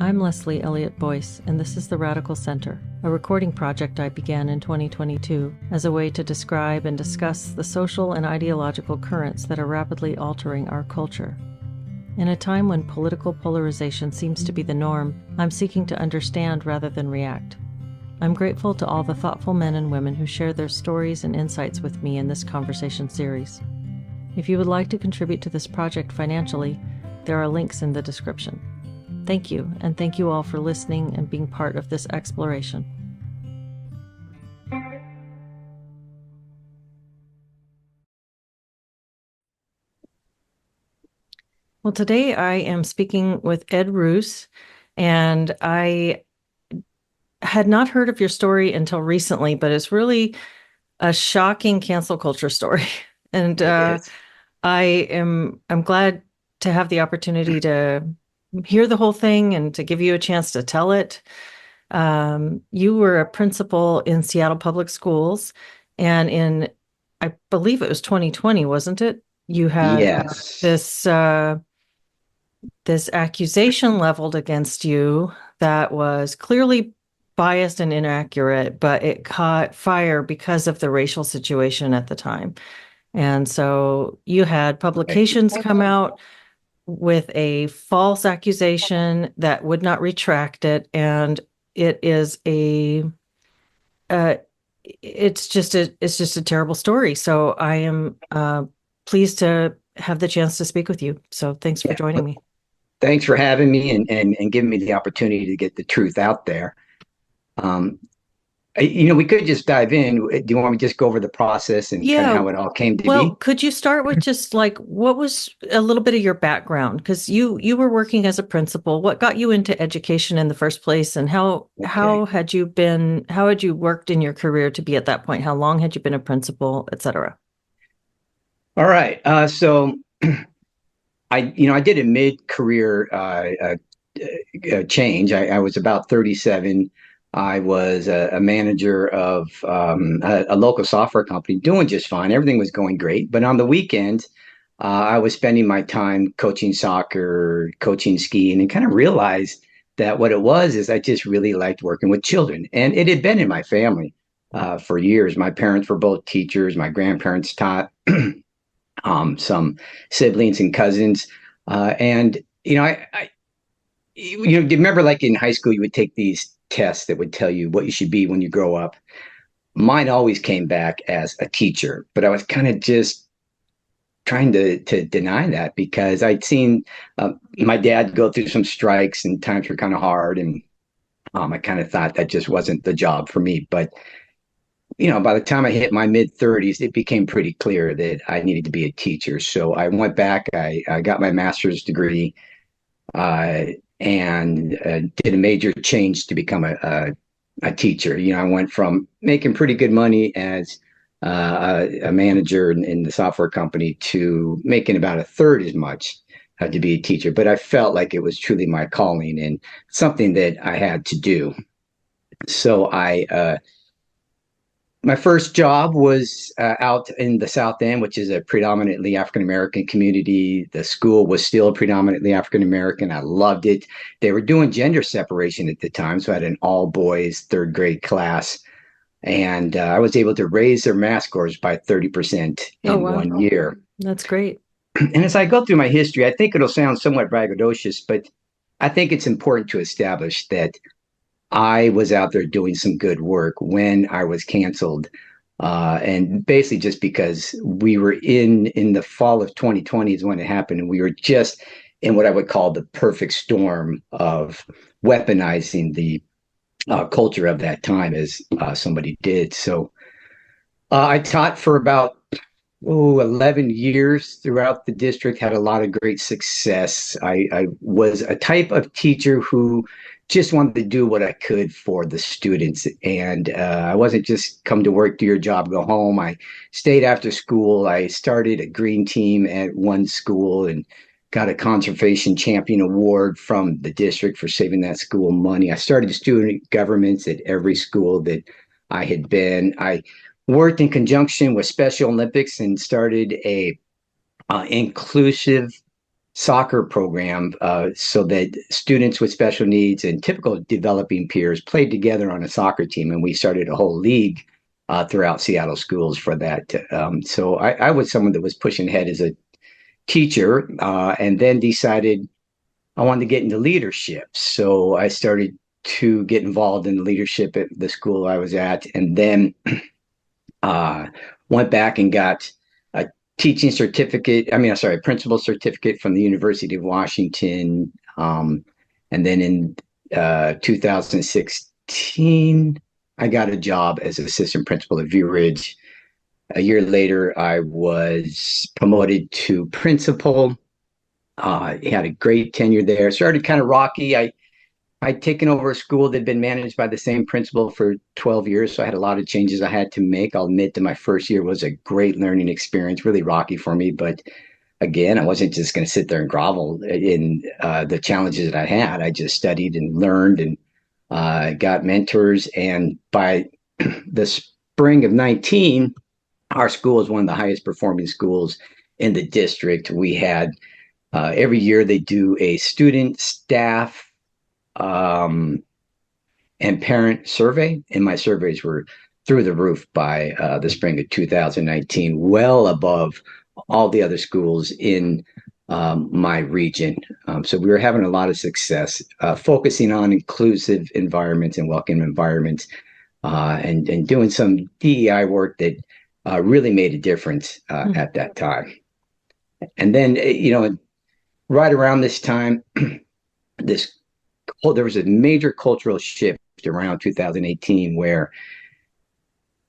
I'm Leslie Elliott Boyce, and this is The Radical Center, a recording project I began in 2022 as a way to describe and discuss the social and ideological currents that are rapidly altering our culture. In a time when political polarization seems to be the norm, I'm seeking to understand rather than react. I'm grateful to all the thoughtful men and women who share their stories and insights with me in this conversation series. If you would like to contribute to this project financially, there are links in the description. Thank you, and thank you all for listening and being part of this exploration. Well, today I am speaking with Ed Roos, and I had not heard of your story until recently, but it's really a shocking cancel culture story. And I'm glad to have the opportunity to hear the whole thing and to give you a chance to tell it. You were a principal in Seattle Public Schools, and I believe it was 2020, wasn't it? You had Yes. this accusation leveled against you that was clearly biased and inaccurate, but it caught fire because of the racial situation at the time. And so you had publications come out with a false accusation that would not retract it, and it is it's just a terrible story. So I am pleased to have the chance to speak with you. So thanks for joining me. Thanks for having me and giving me the opportunity to get the truth out there. Um, we could just dive in. Do you want me to just go over the process and kind of how it all came to be? Could you start with just like what was a little bit of your background? Because you were working as a principal. What got you into education in the first place, and how had you worked in your career to be at that point? How long had you been a principal, et cetera? All right. So I did a mid-career change. I was about 37. I was a manager of a local software company, doing just fine. Everything was going great. But on the weekend, I was spending my time coaching soccer, coaching skiing, and kind of realized that what it was is I just really liked working with children. And it had been in my family for years. My parents were both teachers. My grandparents taught. Some siblings and cousins. And, do you remember like in high school, you would take these tests that would tell you what you should be when you grow up? Mine always came back as a teacher, but I was kind of just trying to deny that because I'd seen my dad go through some strikes and times were kind of hard. And I kind of thought that just wasn't the job for me. But by the time I hit my mid-30s, it became pretty clear that I needed to be a teacher. So I went back, I got my master's degree, and did a major change to become a teacher. I went from making pretty good money as a manager in the software company to making about a third as much to be a teacher. But I felt like it was truly my calling and something that I had to do. So my first job was out in the South End, which is a predominantly African-American community. The school was still predominantly African-American. I loved it. They were doing gender separation at the time, so I had an all-boys third grade class. And I was able to raise their math scores by 30% in 1 year. That's great. And as I go through my history, I think it'll sound somewhat braggadocious, but I think it's important to establish that I was out there doing some good work when I was canceled. And basically just because we were in the fall of 2020 is when it happened. And we were just in what I would call the perfect storm of weaponizing the culture of that time, as somebody did. So I taught for about 11 years throughout the district, had a lot of great success. I was a type of teacher who just wanted to do what I could for the students. And I wasn't just come to work, do your job, go home. I stayed after school. I started a green team at one school and got a conservation champion award from the district for saving that school money. I started student governments at every school that I had been. I worked in conjunction with Special Olympics and started a inclusive soccer program so that students with special needs and typical developing peers played together on a soccer team. And we started a whole league throughout Seattle schools for that. So I was someone that was pushing ahead as a teacher and then decided I wanted to get into leadership. So I started to get involved in leadership at the school I was at, and then went back and got a teaching certificate. A principal certificate from the University of Washington. And then in 2016, I got a job as assistant principal at View Ridge. A year later, I was promoted to principal. Had a great tenure there. Started kind of rocky. I'd taken over a school that had been managed by the same principal for 12 years, so I had a lot of changes I had to make. I'll admit that my first year was a great learning experience, really rocky for me. But again, I wasn't just going to sit there and grovel in the challenges that I had. I just studied and learned and got mentors. And by the spring of 19, our school was one of the highest performing schools in the district. We had every year they do a student, staff, and parent survey, and my surveys were through the roof by the spring of 2019, well above all the other schools in my region. So we were having a lot of success, focusing on inclusive environments and welcome environments, and doing some DEI work that really made a difference at that time. And then, right around this time, there was a major cultural shift around 2018 where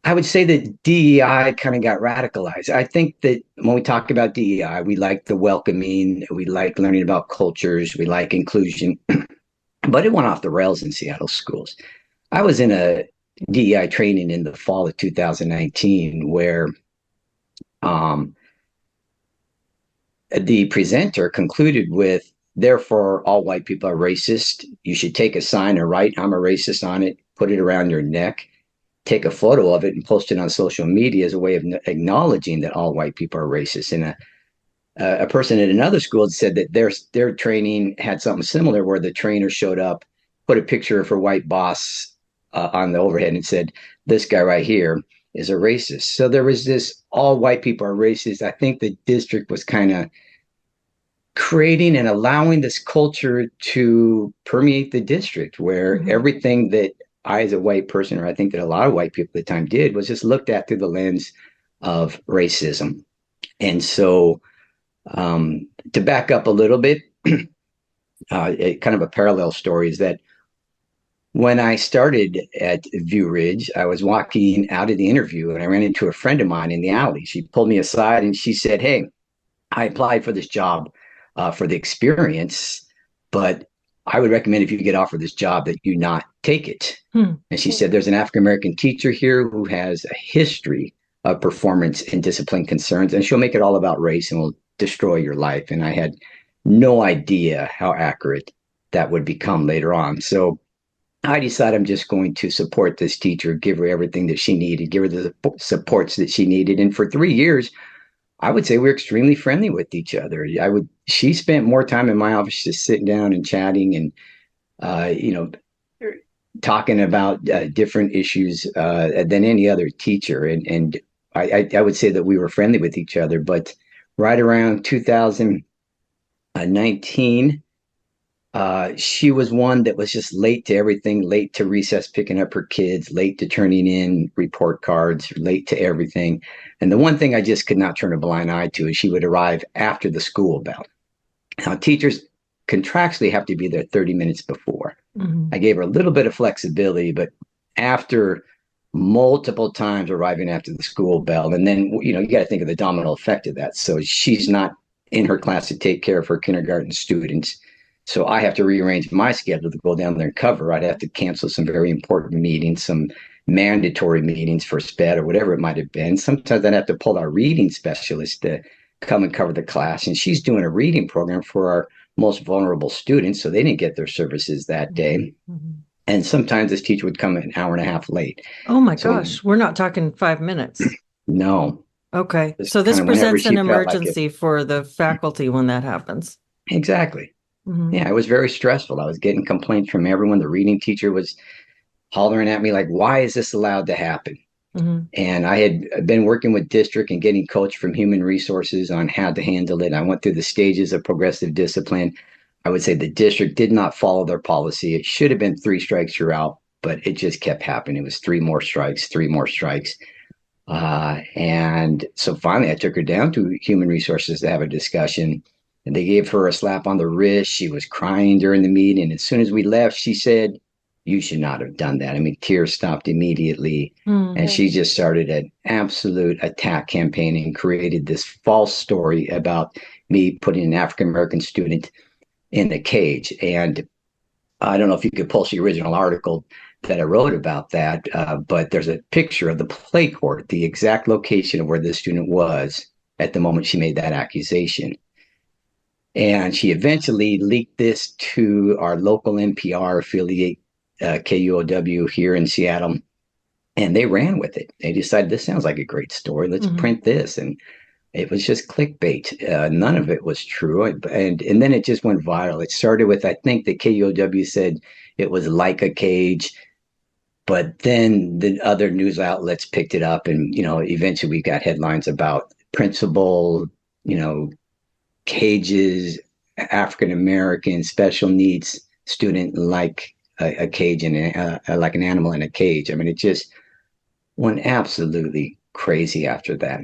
I would say that DEI kind of got radicalized. I think that when we talk about DEI, we like the welcoming, we like learning about cultures, we like inclusion, but it went off the rails in Seattle schools. I was in a DEI training in the fall of 2019 where the presenter concluded with, "Therefore, all white people are racist. You should take a sign and write 'I'm a racist' on it, put it around your neck, take a photo of it and post it on social media as a way of acknowledging that all white people are racist." And a person at another school had said that their training had something similar, where the trainer showed up, put a picture of her white boss on the overhead and said, "This guy right here is a racist." So there was this all white people are racist. I think the district was kind of creating and allowing this culture to permeate the district, where everything that I, as a white person, or I think that a lot of white people at the time did, was just looked at through the lens of racism. And so, to back up a little bit, kind of a parallel story is that when I started at View Ridge, I was walking out of the interview and I ran into a friend of mine in the alley. She pulled me aside and she said, "Hey, I applied for this job for the experience, but I would recommend, if you get offered this job, that you not take it." And she said, "There's an African-American teacher here who has a history of performance and discipline concerns, and she'll make it all about race and will destroy your life." And I had no idea how accurate that would become later on. So I decided I'm just going to support this teacher, give her everything that she needed, give her the supports that she needed. And for 3 years, I would say we're extremely friendly with each other. She spent more time in my office just sitting down and chatting and, talking about different issues than any other teacher. And I would say that we were friendly with each other. But right around 2019, she was one that was just late to everything, late to recess picking up her kids, late to turning in report cards, late to everything. And the one thing I just could not turn a blind eye to is she would arrive after the school bell. Now, teachers contractually have to be there 30 minutes before. I gave her a little bit of flexibility, but after multiple times arriving after the school bell, and then, you got to think of the domino effect of that. So she's not in her class to take care of her kindergarten students. So I have to rearrange my schedule to go down there and cover. I'd have to cancel some very important meetings, some mandatory meetings for SPED or whatever it might have been. Sometimes I'd have to pull our reading specialist to come and cover the class. And she's doing a reading program for our most vulnerable students, so they didn't get their services that day. And sometimes this teacher would come an hour and a half late. Oh my gosh, we're not talking 5 minutes. No. Okay. So this presents an emergency for the faculty when that happens. Exactly. Hmm. Yeah, it was very stressful. I was getting complaints from everyone. The reading teacher was hollering at me like, "Why is this allowed to happen?" Hmm. And I had been working with district and getting coached from human resources on how to handle it. I went through the stages of progressive discipline. I would say the district did not follow their policy. It should have been 3 strikes you're out, but it just kept happening. It was 3 more strikes, 3 more strikes. And so finally, I took her down to human resources to have a discussion. And they gave her a slap on the wrist. She was crying during the meeting. As soon as we left, she said, "You should not have done that." I mean, tears stopped immediately. And she just started an absolute attack campaign and created this false story about me putting an African American student in a cage. And I don't know if you could post the original article that I wrote about that, but there's a picture of the play court, the exact location of where this student was at the moment she made that accusation. And she eventually leaked this to our local NPR affiliate, KUOW, here in Seattle, and they ran with it. They decided this sounds like a great story. Let's print this. And it was just clickbait. None of it was true. And then it just went viral. It started with, I think the KUOW said it was like a cage, but then the other news outlets picked it up. And, eventually we got headlines about principal, you know, cages, African American special needs student like a cage and like an animal in a cage. I mean, it just went absolutely crazy after that.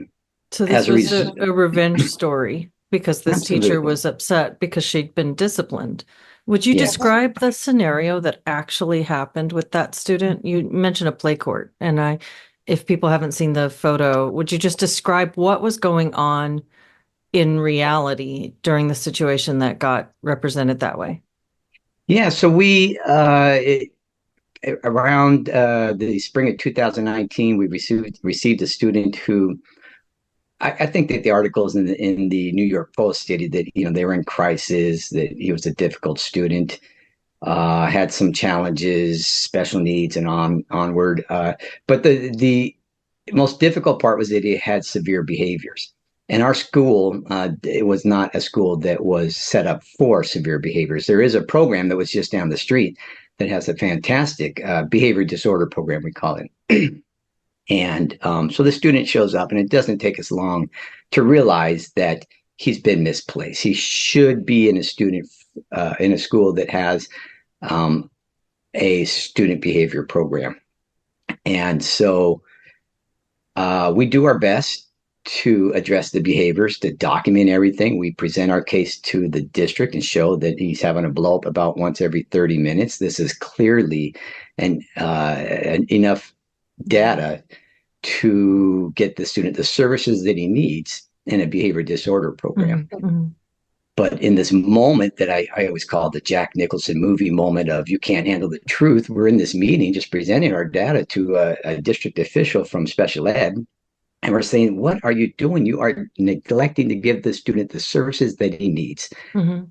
So this As a was result, a revenge story because this teacher absolutely. was upset because she'd been disciplined. Would you Yes. describe the scenario that actually happened with that student? You mentioned a play court, and if people haven't seen the photo, would you just describe what was going on in reality during the situation that got represented that way? Yeah. So around the spring of 2019, we received a student who I think that the articles in the New York Post stated that they were in crisis, that he was a difficult student, had some challenges, special needs, and onward. But the most difficult part was that he had severe behaviors. And our school, it was not a school that was set up for severe behaviors. There is a program that was just down the street that has a fantastic behavior disorder program, we call it. And so the student shows up, and it doesn't take us long to realize that he's been misplaced. He should be in a school that has um, a student behavior program. And so we do our best to address the behaviors, to document everything. We present our case to the district and show that he's having a blow up about once every 30 minutes. This is clearly enough data to get the student the services that he needs in a behavior disorder program. Mm-hmm. But in this moment that I always call the Jack Nicholson movie moment of you can't handle the truth, we're in this meeting just presenting our data to a district official from special ed. And we're saying, what are you doing? You are neglecting to give the student the services that he needs. Mm-hmm.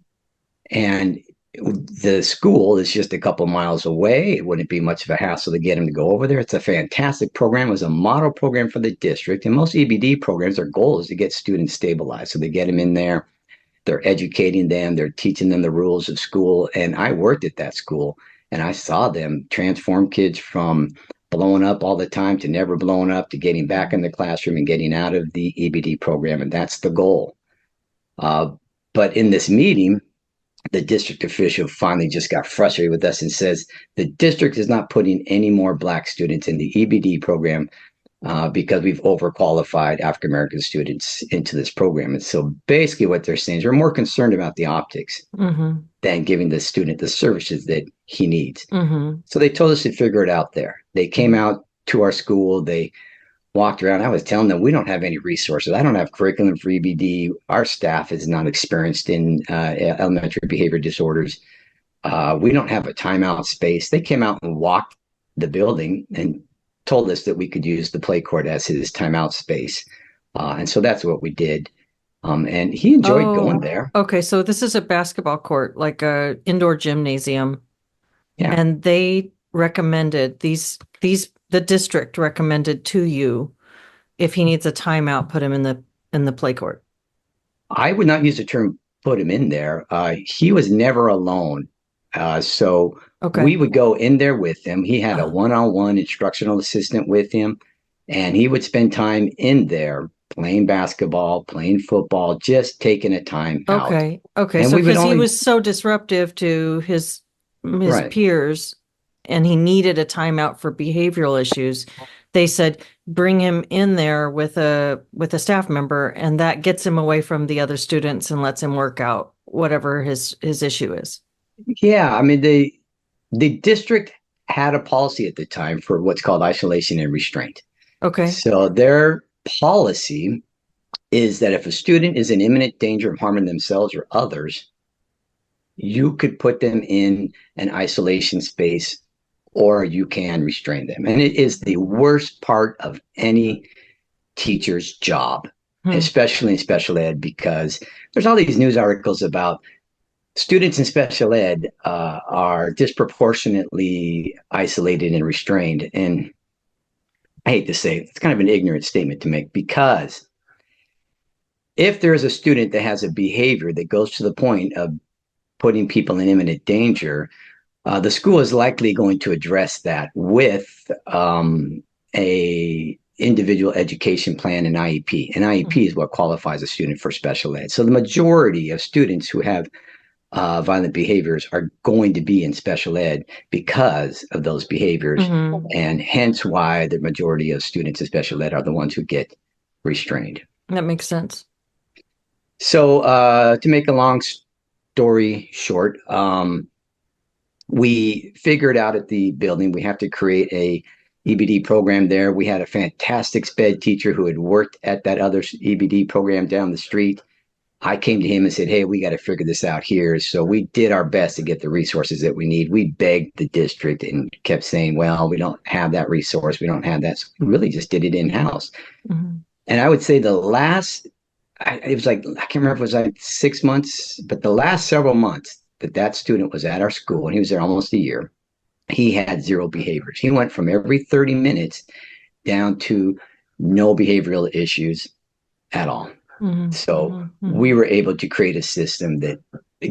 And the school is just a couple miles away. It wouldn't be much of a hassle to get him to go over there. It's a fantastic program. It was a model program for the district. And most EBD programs, their goal is to get students stabilized. So they get them in there. They're educating them. They're teaching them the rules of school. And I worked at that school, and I saw them transform kids from blowing up all the time to never blowing up to getting back in the classroom and getting out of the EBD program. And that's the goal. But in this meeting, the district official finally just got frustrated with us and says the district is not putting any more Black students in the EBD program because we've overqualified African American students into this program. And so basically what they're saying is we're more concerned about the optics than giving the student the services that he needs. So they told us to figure it out there. They came out to our school. They walked around. I was telling them we don't have any resources. I don't have curriculum for EBD. Our staff is not experienced in elementary behavior disorders. We don't have a timeout space. They came out and walked the building and told us that we could use the play court as his timeout space. And so that's what we did. And he enjoyed going there. Okay, so this is a basketball court, like a indoor gymnasium. Yeah. And they recommended the district recommended to you if he needs a timeout, put him in the play court. I would not use the term put him in there, he was never alone. So we Okay. would go in there with him. He had a Uh, one-on-one instructional assistant with him, and he would spend time in there playing basketball, playing football, just taking a time out. okay. Okay. And So we would because he only, was so disruptive to his right. peers and he needed a timeout for behavioral issues, they said bring him in there with a staff member and that gets him away from the other students and lets him work out whatever his issue is. Yeah, I mean, the district had a policy at the time for what's called isolation and restraint. Okay. So their policy is that if a student is in imminent danger of harming themselves or others, you could put them in an isolation space or you can restrain them. And it is the worst part of any teacher's job, Hmm. especially in special ed, because there's all these news articles about students in special ed are disproportionately isolated and restrained. And I hate to say it, it's kind of an ignorant statement to make because if there is a student that has a behavior that goes to the point of putting people in imminent danger, the school is likely going to address that with a individual education plan and IEP. An IEP is what qualifies a student for special ed. So the majority of students who have violent behaviors are going to be in special ed because of those behaviors, and hence why the majority of students in special ed are the ones who get restrained. That makes sense. So to make a long story short, we figured out at the building we have to create a EBD program there. We had a fantastic SPED teacher who had worked at that other EBD program down the street. I came to him and said, hey, we got to figure this out here. So we did our best to get the resources that we need. We begged the district and kept saying, well, we don't have that resource. We don't have that. So we really just did it in-house. Mm-hmm. And I would say it was like, I can't remember if it was like 6 months, but the last several months that student was at our school, and he was there almost a year, he had zero behaviors. He went from every 30 minutes down to no behavioral issues at all. Mm-hmm. So Mm-hmm. we were able to create a system that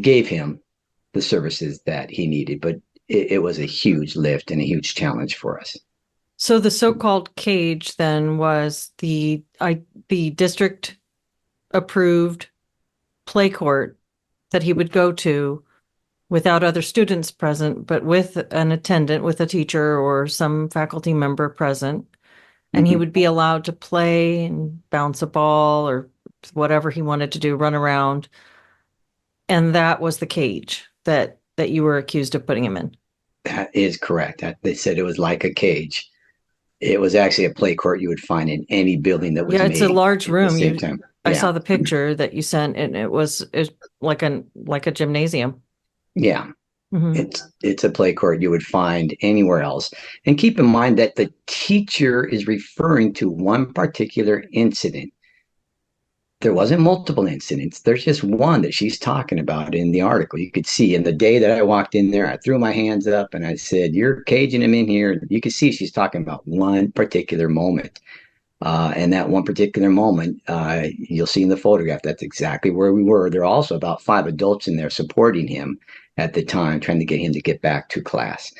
gave him the services that he needed, but it was a huge lift and a huge challenge for us. So the so-called cage then was the district approved play court that he would go to without other students present, but with an attendant, with a teacher or some faculty member present. And he would be allowed to play and bounce a ball or whatever he wanted to do, run around. And that was the cage that you were accused of putting him in. That is correct. They said it was like a cage. It was actually a play court you would find in any building that was Yeah, it's a made large at room. the same time. I Yeah. saw the picture that you sent, and it was like a gymnasium. Yeah. Mm-hmm. It's a play court you would find anywhere else. And keep in mind that the teacher is referring to one particular incident. There wasn't multiple incidents. There's just one that she's talking about in the article. You could see, and the day that I walked in there, I threw my hands up and I said, you're caging him in here. You can see she's talking about one particular moment. And that one particular moment, you'll see in the photograph, that's exactly where we were. There are also about 5 adults in there supporting him at the time, trying to get him to get back to class.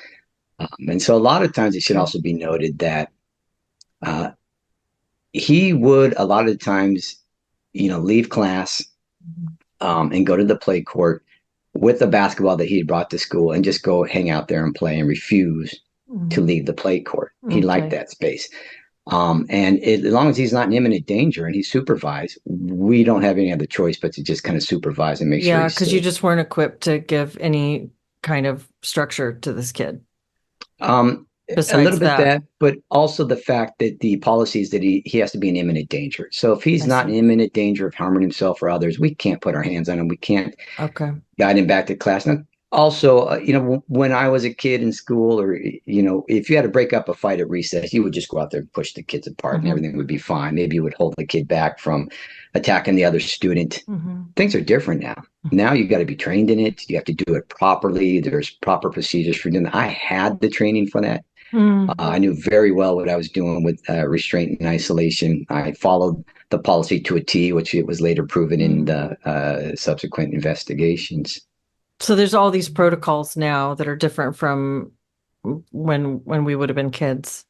And so a lot of times it should also be noted that he would a lot of times, leave class and go to the play court with the basketball that he brought to school and just go hang out there and play and refuse to leave the play court. He liked that space. As long as he's not in imminent danger and he's supervised, we don't have any other choice but to just kind of supervise and make sure. Yeah, because you just weren't equipped to give any kind of structure to this kid. Besides a little bit that, but also the fact that the policy is that he has to be in imminent danger. So if he's not in imminent danger of harming himself or others, we can't put our hands on him. We can't guide him back to class. Now, also, when I was a kid in school, or if you had to break up a fight at recess, you would just go out there and push the kids apart, and everything would be fine. Maybe you would hold the kid back from attacking the other student. Things are different now. Now you got to be trained in it. You have to do it properly. There's proper procedures for doing that. I had the training for that. I knew very well what I was doing with restraint and isolation. I followed the policy to a T, which it was later proven in Mm. the subsequent investigations. So there's all these protocols now that are different from when we would have been kids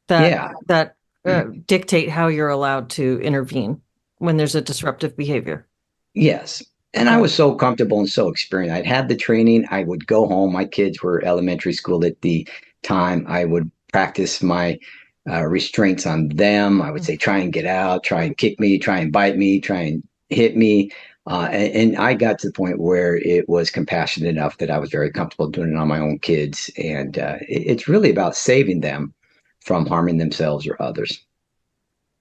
that Yeah, dictate how you're allowed to intervene when there's a disruptive behavior. yes. And I Okay. was so comfortable and so experienced. I'd had the training. I would go home. My kids were elementary school at the time. I would practice my restraints on them. I would say, try and get out, try and kick me, try and bite me, try and hit me. And I got to the point where it was compassionate enough that I was very comfortable doing it on my own kids. And it's really about saving them from harming themselves or others.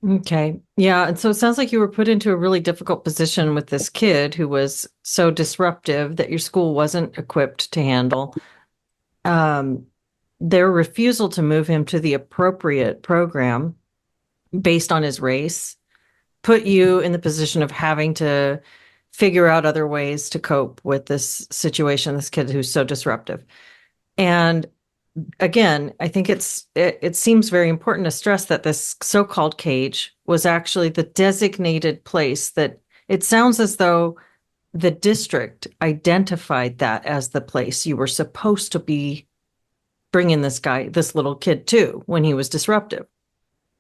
Okay. Yeah. And so it sounds like you were put into a really difficult position with this kid who was so disruptive that your school wasn't equipped to handle. Um, their refusal to move him to the appropriate program based on his race put you in the position of having to figure out other ways to cope with this situation, this kid who's so disruptive. And again, I think it seems very important to stress that this so-called cage was actually the designated place that it sounds as though the district identified that as the place you were supposed to be bringing this little kid to when he was disruptive.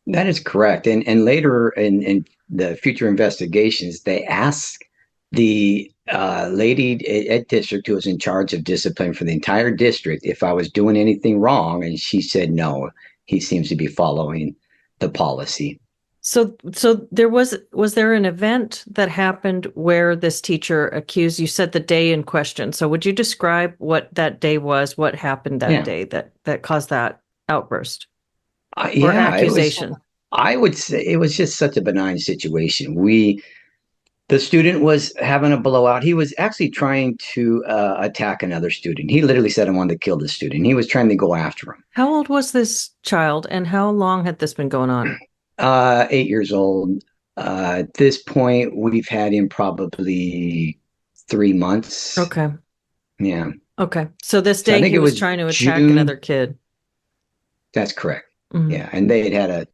That is correct. And later in the future investigations, they asked the lady at district who was in charge of discipline for the entire district if I was doing anything wrong. And she said, no, he seems to be following the policy. So was there an event that happened where this teacher accused, you said the day in question. So would you describe what that day was, what happened that Yeah. day that caused that outburst or Yeah, it was, accusation? I would say it was just such a benign situation. The student was having a blowout. He was actually trying to attack another student. He literally said, I wanted to kill the student. He was trying to go after him. How old was this child and how long had this been going on? 8 years old. At this point, we've had him probably 3 months. Okay. Yeah. Okay. So this So I day think he it was was trying to attack June. another kid. That's correct. Mhm. Yeah. And they had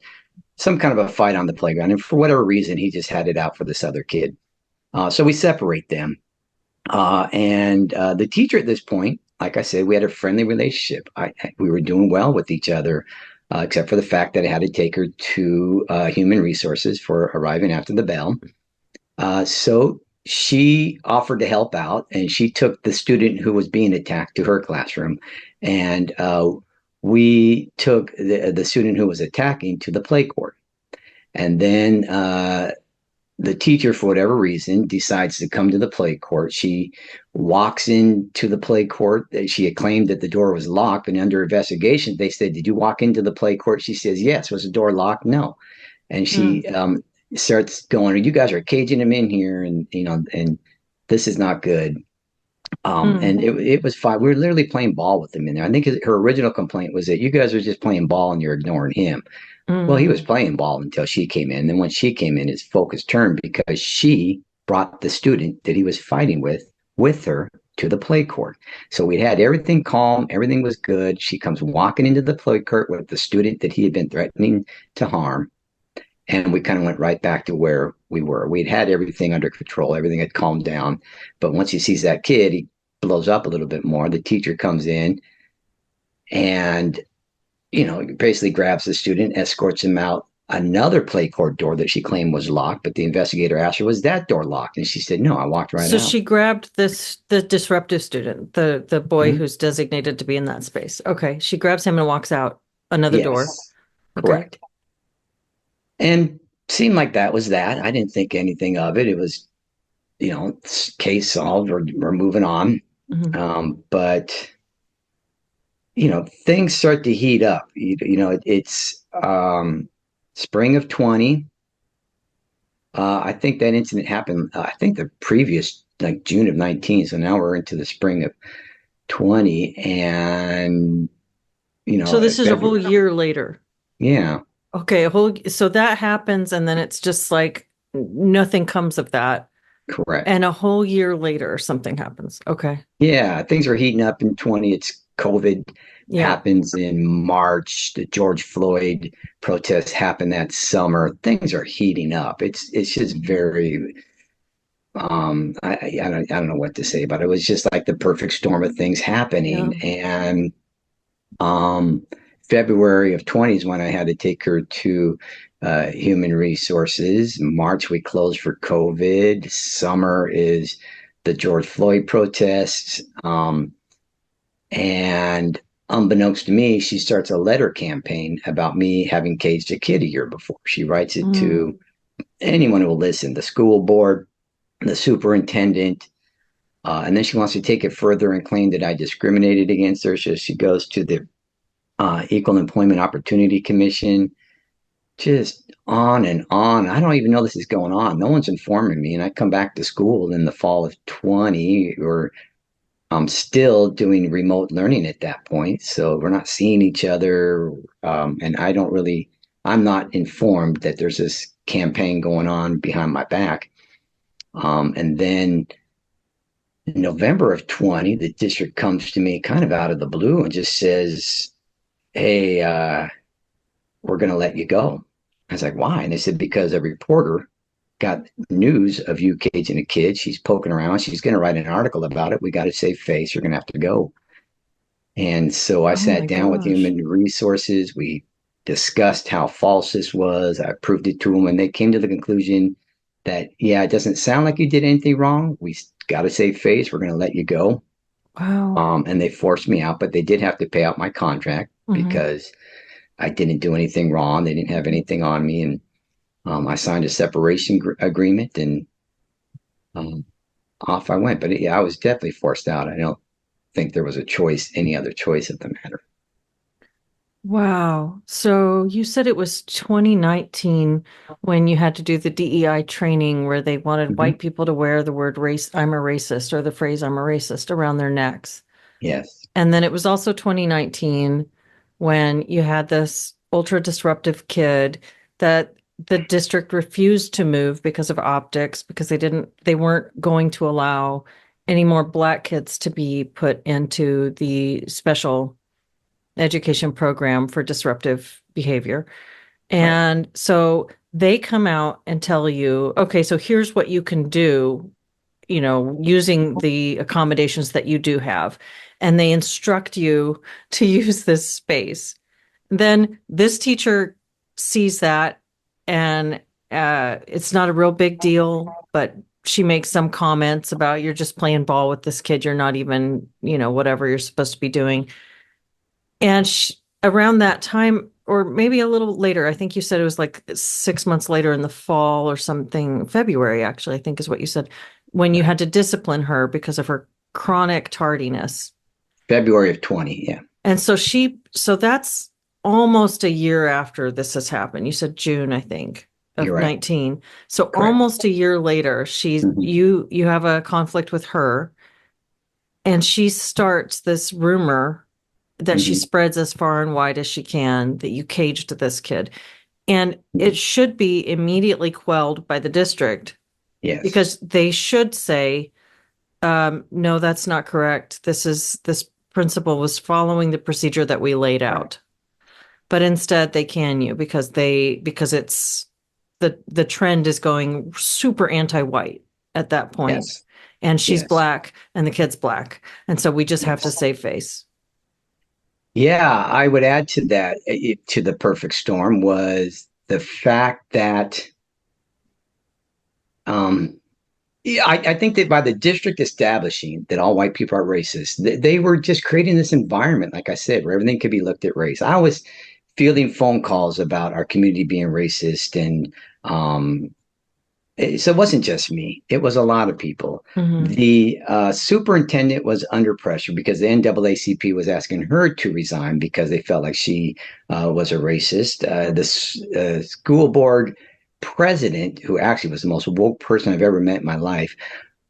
some kind of a fight on the playground. And for whatever reason, he just had it out for this other kid. So we separate them. And the teacher at this point, like I said, we had a friendly relationship. We were doing well with each other, except for the fact that I had to take her to human resources for arriving after the bell. So she offered to help out, and she took the student who was being attacked to her classroom, and we took the student who was attacking to the play court. And then the teacher, for whatever reason, decides to come to the play court. She walks into the play court. She had claimed that the door was locked, and under investigation, they said, "Did you walk into the play court?" She says, "Yes." Was the door locked? No. And she starts going, "You guys are caging him in here, and and this is not good." And it was fine. We were literally playing ball with him in there. I think her original complaint was that you guys are just playing ball and you're ignoring him. Well, he was playing ball until she came in. And then when she came in, his focus turned because she brought the student that he was fighting with her to the play court. So we had everything calm, everything was good. She comes walking into the play court with the student that he had been threatening to harm. And we kind of went right back to where we were. We'd had everything under control, everything had calmed down. But once he sees that kid, he blows up a little bit more. The teacher comes in and basically grabs the student, escorts him out another play court door that she claimed was locked. But the investigator asked her, "Was that door locked?" And she said, "No, I walked right So out." she grabbed the disruptive student, the boy Mhm. who's designated to be in that space. Okay. She grabs him and walks out another door. Yes, Okay. correct. And seemed like that was that. I didn't think anything of it. It was, case solved, or we're moving on. Mhm. But things start to heat up. It's spring of 20. I think that incident happened, I think the previous, like June of 19. So now we're into the spring of 20. And, So this is a whole February. year later. Yeah, Okay, so that happens and then it's just like nothing comes of that. correct. And a whole year later something happens. Okay. Yeah, things are heating up in 20. It's COVID Yeah. happens in March. The George Floyd protests happen that summer. Things are heating up. It's just very I don't know what to say, but it was just like the perfect storm of things Yeah. happening. And um, February of 20 is when I had to take her to human resources. March, we closed for COVID. Summer is the George Floyd protests. And unbeknownst to me, she starts a letter campaign about me having caged a kid a year before. She writes it Mm. to anyone who will listen, the school board, the superintendent. And then she wants to take it further and claim that I discriminated against her. So she goes to the Equal Employment Opportunity Commission, just on and on. I don't even know this is going on. No one's informing me. And I come back to school in the fall of 20, or I'm still doing remote learning at that point. So we're not seeing each other. And I'm not informed that there's this campaign going on behind my back. And then in November of 20, the district comes to me kind of out of the blue and just says, hey, we're going to let you go. I was like, why? And they said, because a reporter got news of you caging a kid. She's poking around. She's going to write an article about it. We got to save face. You're going to have to go. And so I Oh my sat down with gosh. human resources. We discussed how false this was. I proved it to them, and they came to the conclusion that, yeah, it doesn't sound like you did anything wrong. We got to save face. We're going to let you go. Wow. And they forced me out, but they did have to pay out my contract Hmm. because I didn't do anything wrong. They didn't have anything on me. And I signed a separation agreement, and um, off I went. But yeah, I was definitely forced out. I don't think there was any other choice of the matter. Wow. So you said it was 2019 when you had to do the DEI training where they wanted Mm-hmm. white people to wear the word race, I'm a racist, or the phrase I'm a racist around their necks. Yes. And then it was also 2019 when you had this ultra disruptive kid that the district refused to move because of optics, because they weren't going to allow any more black kids to be put into the special education program for disruptive behavior. Right. And so they come out and tell you, okay, so here's what you can do, using the accommodations that you do have. And they instruct you to use this space. Then this teacher sees that, and it's not a real big deal, but she makes some comments about you're just playing ball with this kid. You're not even, whatever you're supposed to be doing. And around that time, or maybe a little later, I think you said it was like 6 months later in the fall or something, February, actually, I think is what you said, when you Right. had to discipline her because of her chronic tardiness. February of 20. Yeah. And so that's almost a year after this has happened. You said June, I think, You're of right. 19. So Correct. almost a year later, Mm-hmm. you have a conflict with her, and she starts this rumor that she Mm-hmm. spreads as far and wide as she can that you caged this kid. And Mm-hmm. it should be immediately quelled by the district Yes. because they should say, no, that's not correct. This principal was following the procedure that we laid Right. out. But instead they can you because it's the trend is going super anti-white at that point. Yes. And she's Yes. black and the kid's black. And so we just have to Yes. save face. Yeah, I would add to that, to the perfect storm was the fact that um, yeah, I think that by the district establishing that all white people are racist, they were just creating this environment, like I said, where everything could be looked at race. I was fielding phone calls about our community being racist, and um, so it wasn't just me; it was a lot of people. Hmm. The superintendent was under pressure because the NAACP was asking her to resign because they felt like she was a racist. The school board president, who actually was the most woke person I've ever met in my life,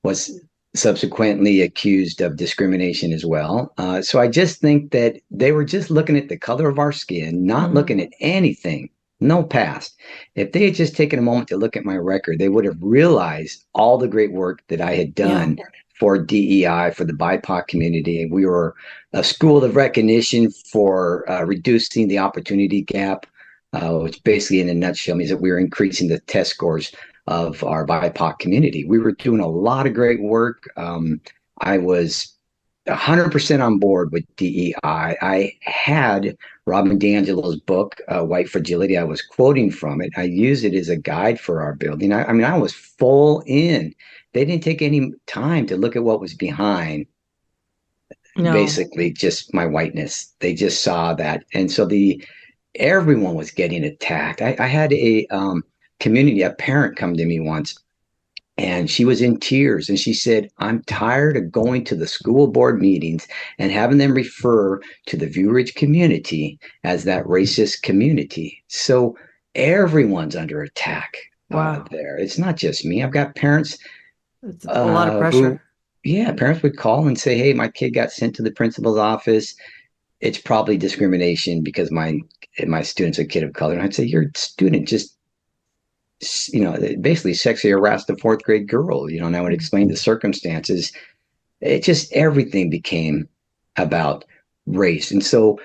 was subsequently accused of discrimination as well. So I just think that they were just looking at the color of our skin, not Hmm. looking at anything, no past. If they had just taken a moment to look at my record, they would have realized all the great work that I had Yeah. done for DEI, for the BIPOC community. We were a school of recognition for reducing the opportunity gap, which basically, in a nutshell, means that we were increasing the test scores of our BIPOC community. We were doing a lot of great work. I was 100% on board with DEI. I had Robin DiAngelo's book, White Fragility. I was quoting from it. I used it as a guide for our building. I mean, I was full in. They didn't take any time to look at what was behind, No. basically just my whiteness. They just saw that. And so everyone was getting attacked. I had a parent come to me once, and she was in tears, and she said, I'm tired of going to the school board meetings and having them refer to the View Ridge community as that racist community. So everyone's under attack Wow. there. It's not just me. I've got parents It's a lot of who, pressure. yeah, parents would call and say, hey, my kid got sent to the principal's office. It's probably discrimination because my student's a kid of color. And I'd say, your student just basically sexually harassed a fourth grade girl, and I would explain the circumstances. It just, everything became about race. And so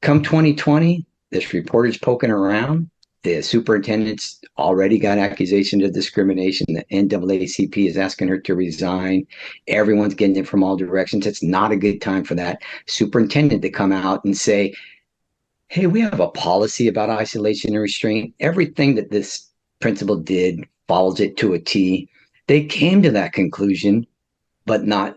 come 2020, this report is poking around. The superintendent's already got accusations of discrimination. The NAACP is asking her to resign. Everyone's getting it from all directions. It's not a good time for that superintendent to come out and say, hey, we have a policy about isolation and restraint. Everything that this principal did follows it to a T. They came to that conclusion, but not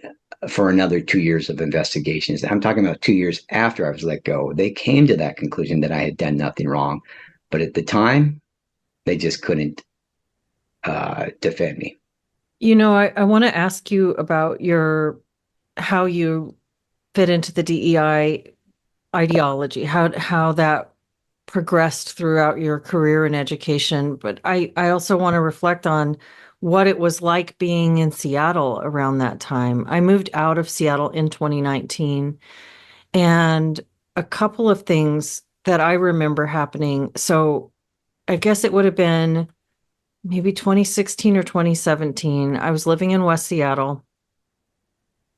for another 2 years of investigations. I'm talking about 2 years after I was let go. They came to that conclusion that I had done nothing wrong. But at the time, they just couldn't defend me. I want to ask you about how you fit into the DEI ideology, how that progressed throughout your career in education. But I also want to reflect on what it was like being in Seattle around that time. I moved out of Seattle in 2019, and a couple of things that I remember happening. So I guess it would have been maybe 2016 or 2017. I was living in West Seattle.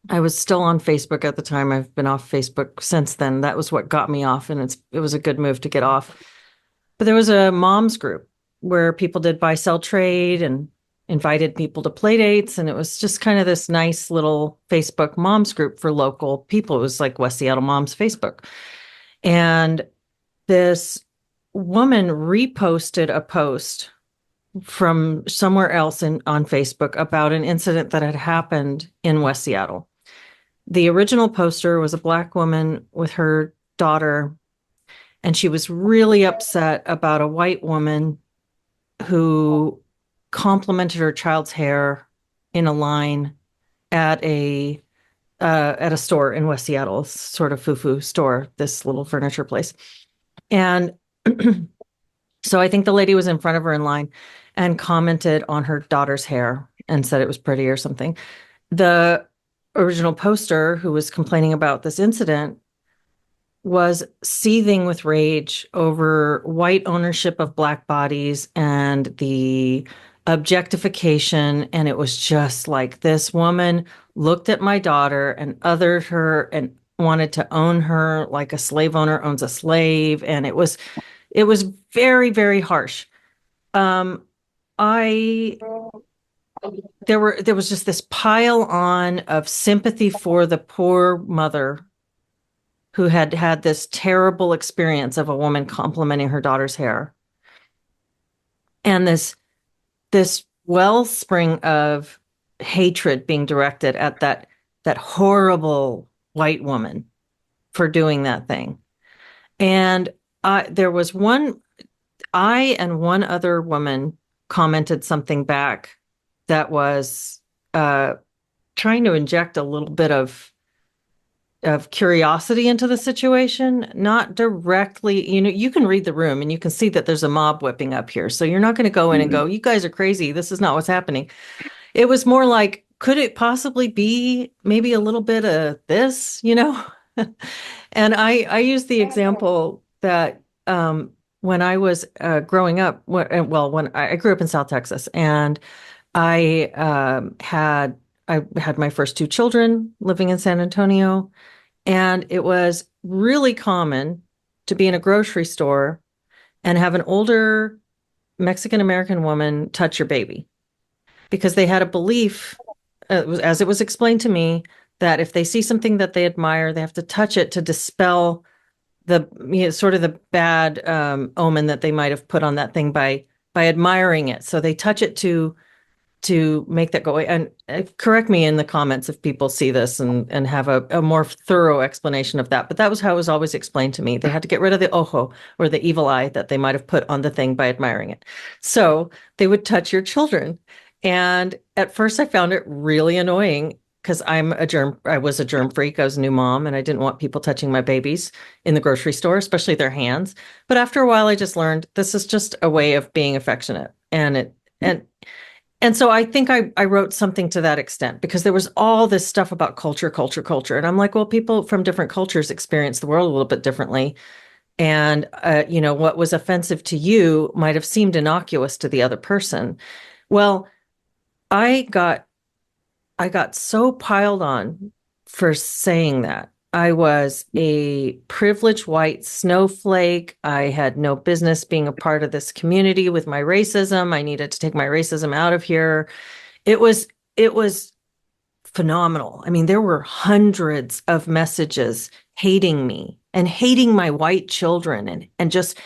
I was still on Facebook at the time. I've been off Facebook since then. That was what got me off, and it was a good move to get off. But there was a moms group where people did buy sell trade and invited people to play dates, and it was just kind of this nice little Facebook moms group for local people. It was like West Seattle Moms Facebook. And this woman reposted a post from somewhere else on Facebook about an incident that had happened in West Seattle. The original poster was a Black woman with her daughter, and she was really upset about a white woman who complimented her child's hair in a line at a store in West Seattle, sort of foo-foo store, this little furniture place. And so I think the lady was in front of her in line and commented on her daughter's hair and said it was pretty or something. The original poster, who was complaining about this incident, was seething with rage over white ownership of Black bodies and the objectification. And it was just like, this woman looked at my daughter and othered her and wanted to own her like a slave owner owns a slave. And it was very, very harsh. I there was just this pile on of sympathy for the poor mother who had had this terrible experience of a woman complimenting her daughter's hair, and this wellspring of hatred being directed at that horrible white woman for doing that thing. And there was I and one other woman commented something back that was trying to inject a little bit of curiosity into the situation, not directly. You can read the room and you can see that there's a mob whipping up here. So you're not going to go in and go, you guys are crazy. This is not what's happening. It was more like, could it possibly be maybe a little bit of this, And I use the example that when I was growing up, when I grew up in South Texas, and I had I had my first two children living in San Antonio, and it was really common to be in a grocery store and have an older Mexican American woman touch your baby because they had a belief, as it was explained to me, that if they see something that they admire, they have to touch it to dispel the sort of the bad omen that they might have put on that thing by admiring it. So they touch it to make that go away. And correct me in the comments if people see this and have a more thorough explanation of that. But that was how it was always explained to me. They had to get rid of the ojo, or the evil eye that they might have put on the thing by admiring it. So they would touch your children. And at first I found it really annoying because I was a germ freak. I was a new mom and I didn't want people touching my babies in the grocery store, especially their hands. But after a while I just learned this is just a way of being affectionate. And so I think I wrote something to that extent because there was all this stuff about culture. And I'm like, well, people from different cultures experience the world a little bit differently. And, what was offensive to you might have seemed innocuous to the other person. Well, I got so piled on for saying that. I was a privileged white snowflake. I had no business being a part of this community with my racism. I needed to take my racism out of here. It was phenomenal. I mean, there were hundreds of messages hating me and hating my white children and just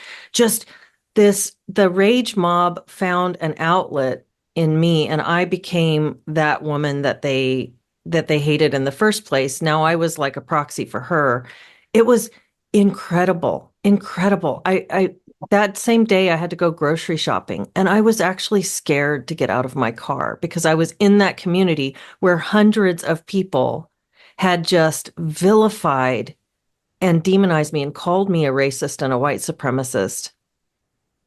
the rage mob found an outlet in me, and I became that woman that they hated in the first place. Now I was like a proxy for her. It was incredible. I that same day I had to go grocery shopping, and I was actually scared to get out of my car because I was in that community where hundreds of people had just vilified and demonized me and called me a racist and a white supremacist.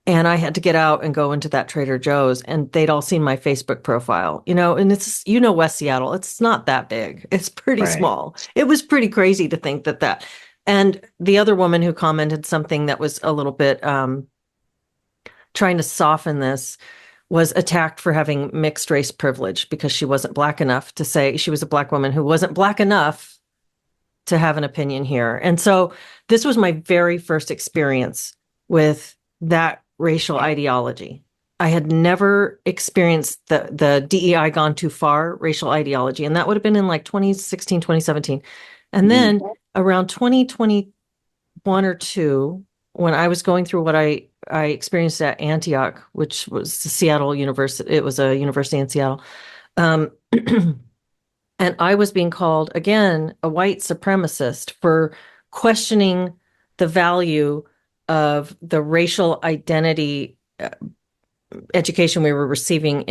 And I had to get out and go into that Trader Joe's, and they'd all seen my Facebook profile, and it's, West Seattle, it's not that big. It's pretty small. It was pretty crazy to think that. And the other woman who commented something that was a little bit trying to soften this was attacked for having mixed race privilege because she wasn't Black enough to say she was a Black woman who wasn't Black enough to have an opinion here. And so this was my very first experience with that racial ideology. I had never experienced the DEI gone too far racial ideology. And that would have been in like 2016, 2017. And then around 2021 or two, when I was going through what I experienced at Antioch, which was the Seattle University, it was a university in Seattle. And I was being called, again, a white supremacist for questioning the value of the racial identity education we were receiving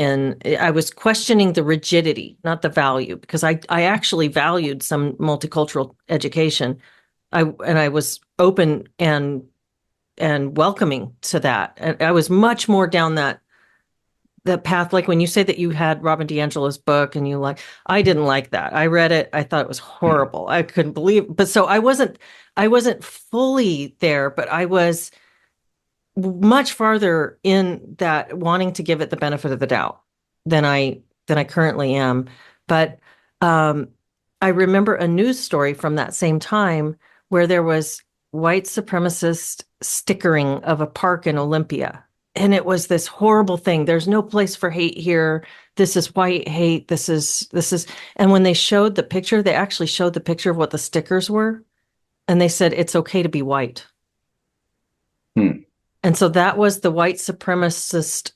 I was questioning the rigidity, not the value, because I actually valued some multicultural education. I was open and welcoming to that. And I was much more down that path. Like when you say that you had Robin DiAngelo's book and I didn't like that. I read it. I thought it was horrible. I couldn't believe, but so I wasn't fully there, but I was much farther in that wanting to give it the benefit of the doubt than I currently am. But I remember a news story from that same time where there was white supremacist stickering of a park in Olympia. And it was this horrible thing. There's no place for hate here. This is white hate. This is, and when they showed the picture, they actually showed the picture of what the stickers were. And they said, it's okay to be white. And so that was the white supremacist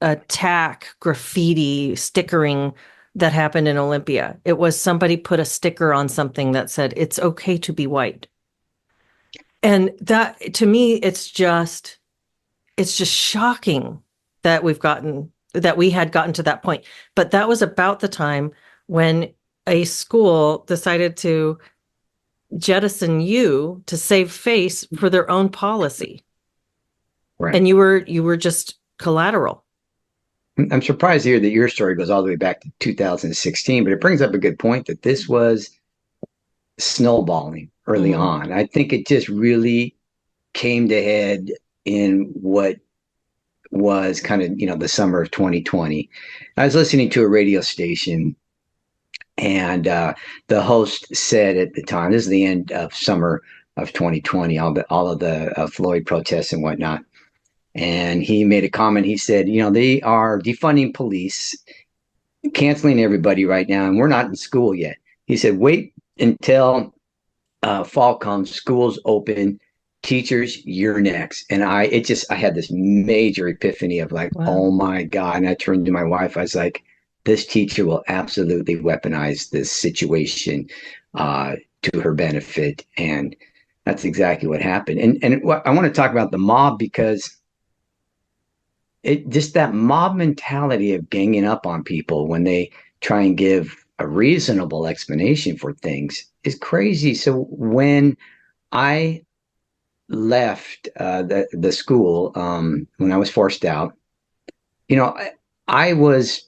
attack, graffiti, stickering that happened in Olympia. It was somebody put a sticker on something that said, it's okay to be white. And that, to me, it's just shocking that we had gotten to that point. But that was about the time when a school decided to jettison you to save face for their own policy. Right. And you were just collateral. I'm surprised to hear that your story goes all the way back to 2016, but it brings up a good point that this was snowballing early on. I think it just really came to head in what was kind of, the summer of 2020. I was listening to a radio station, and the host said at the time, this is the end of summer of 2020, all of the Floyd protests and whatnot. And he made a comment. He said, they are defunding police, canceling everybody right now, and we're not in school yet. He said, wait until fall comes, schools open, teachers, you're next. And I had this major epiphany of like, Wow. Oh my God. And I turned to my wife. I was like, this teacher will absolutely weaponize this situation to her benefit. And that's exactly what happened. And I want to talk about the mob, because just that mob mentality of ganging up on people when they try and give a reasonable explanation for things is crazy. So when I left the school, when I was forced out, I was,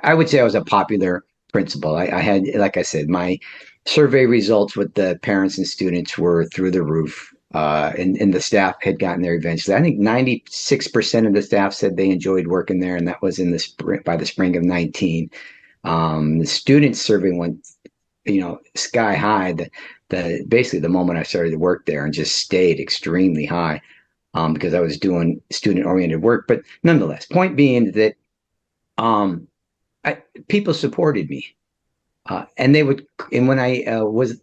I would say I was a popular principal. I had, like I said, my survey results with the parents and students were through the roof. And the staff had gotten there eventually. I think 96% of the staff said they enjoyed working there, and that was in the spring, by the spring of 19. The student survey went, sky high. Basically the moment I started to work there, and just stayed extremely high, because I was doing student-oriented work. But nonetheless, point being that people supported me, and when I was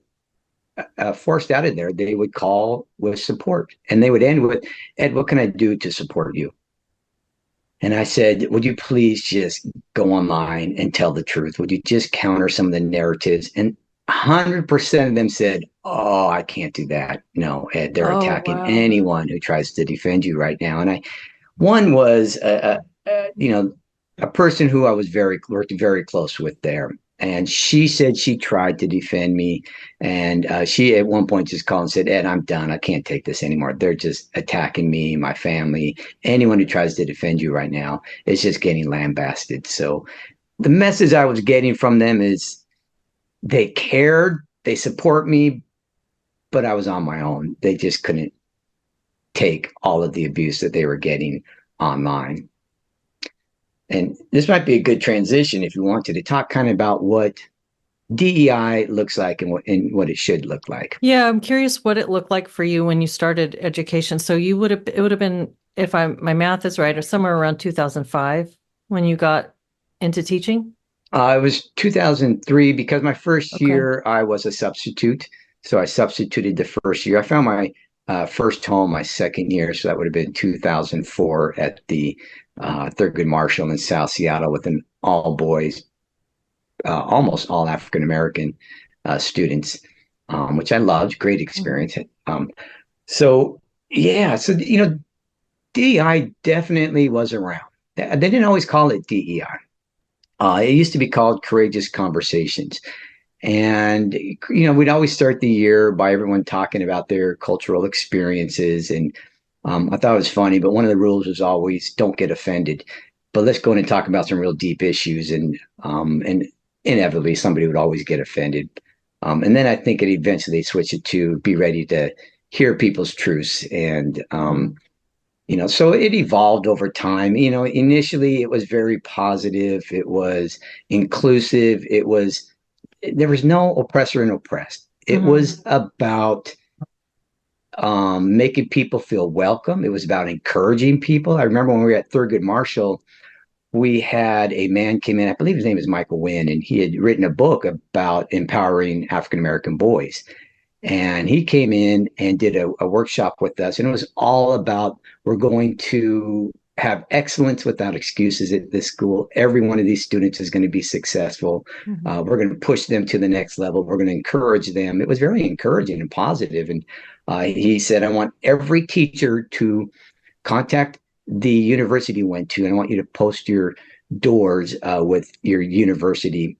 forced out of there, they would call with support, and they would end with, Ed, what can I do to support you? And I said, would you please just go online and tell the truth? Would you just counter some of the narratives? And 100% of them said, oh, I can't do that. No, Ed, they're attacking anyone who tries to defend you right now. And one was, a person who I worked very close with there. And she said she tried to defend me. And she at one point just called and said, Ed, I'm done. I can't take this anymore. They're just attacking me, my family. Anyone who tries to defend you right now is just getting lambasted. So the message I was getting from them is they cared, they support me, but I was on my own. They just couldn't take all of the abuse that they were getting online. And this might be a good transition if you wanted to talk kind of about what DEI looks like and what it should look like. Yeah, I'm curious what it looked like for you when you started education. So it would have been, if my math is right, or somewhere around 2005 when you got into teaching? It was 2003, because my first year I was a substitute. So I substituted the first year. I found my first home my second year. So that would have been 2004 at the Thurgood Marshall in South Seattle, with an all boys, almost all African-American students, which I loved. Great experience. So DEI definitely was around. They didn't always call it DEI. It used to be called Courageous Conversations. And, we'd always start the year by everyone talking about their cultural experiences. And I thought it was funny, but one of the rules was always don't get offended. But let's go in and talk about some real deep issues. And inevitably, somebody would always get offended. And then I think it eventually switched it to be ready to hear people's truths. And, so it evolved over time. Initially it was very positive. It was inclusive. There was no oppressor and oppressed. It was about making people feel welcome. It was about encouraging people. I remember when we were at Thurgood Marshall, we had a man came in, I believe his name is Michael Wynn, and he had written a book about empowering African-American boys. And he came in and did a workshop with us, and it was all about, we're going to have excellence without excuses at this school. Every one of these students is going to be successful. We're going to push them to the next level. We're going to encourage them. It was very encouraging and positive. And he said, I want every teacher to contact the university you went to, and I want you to post your doors with your university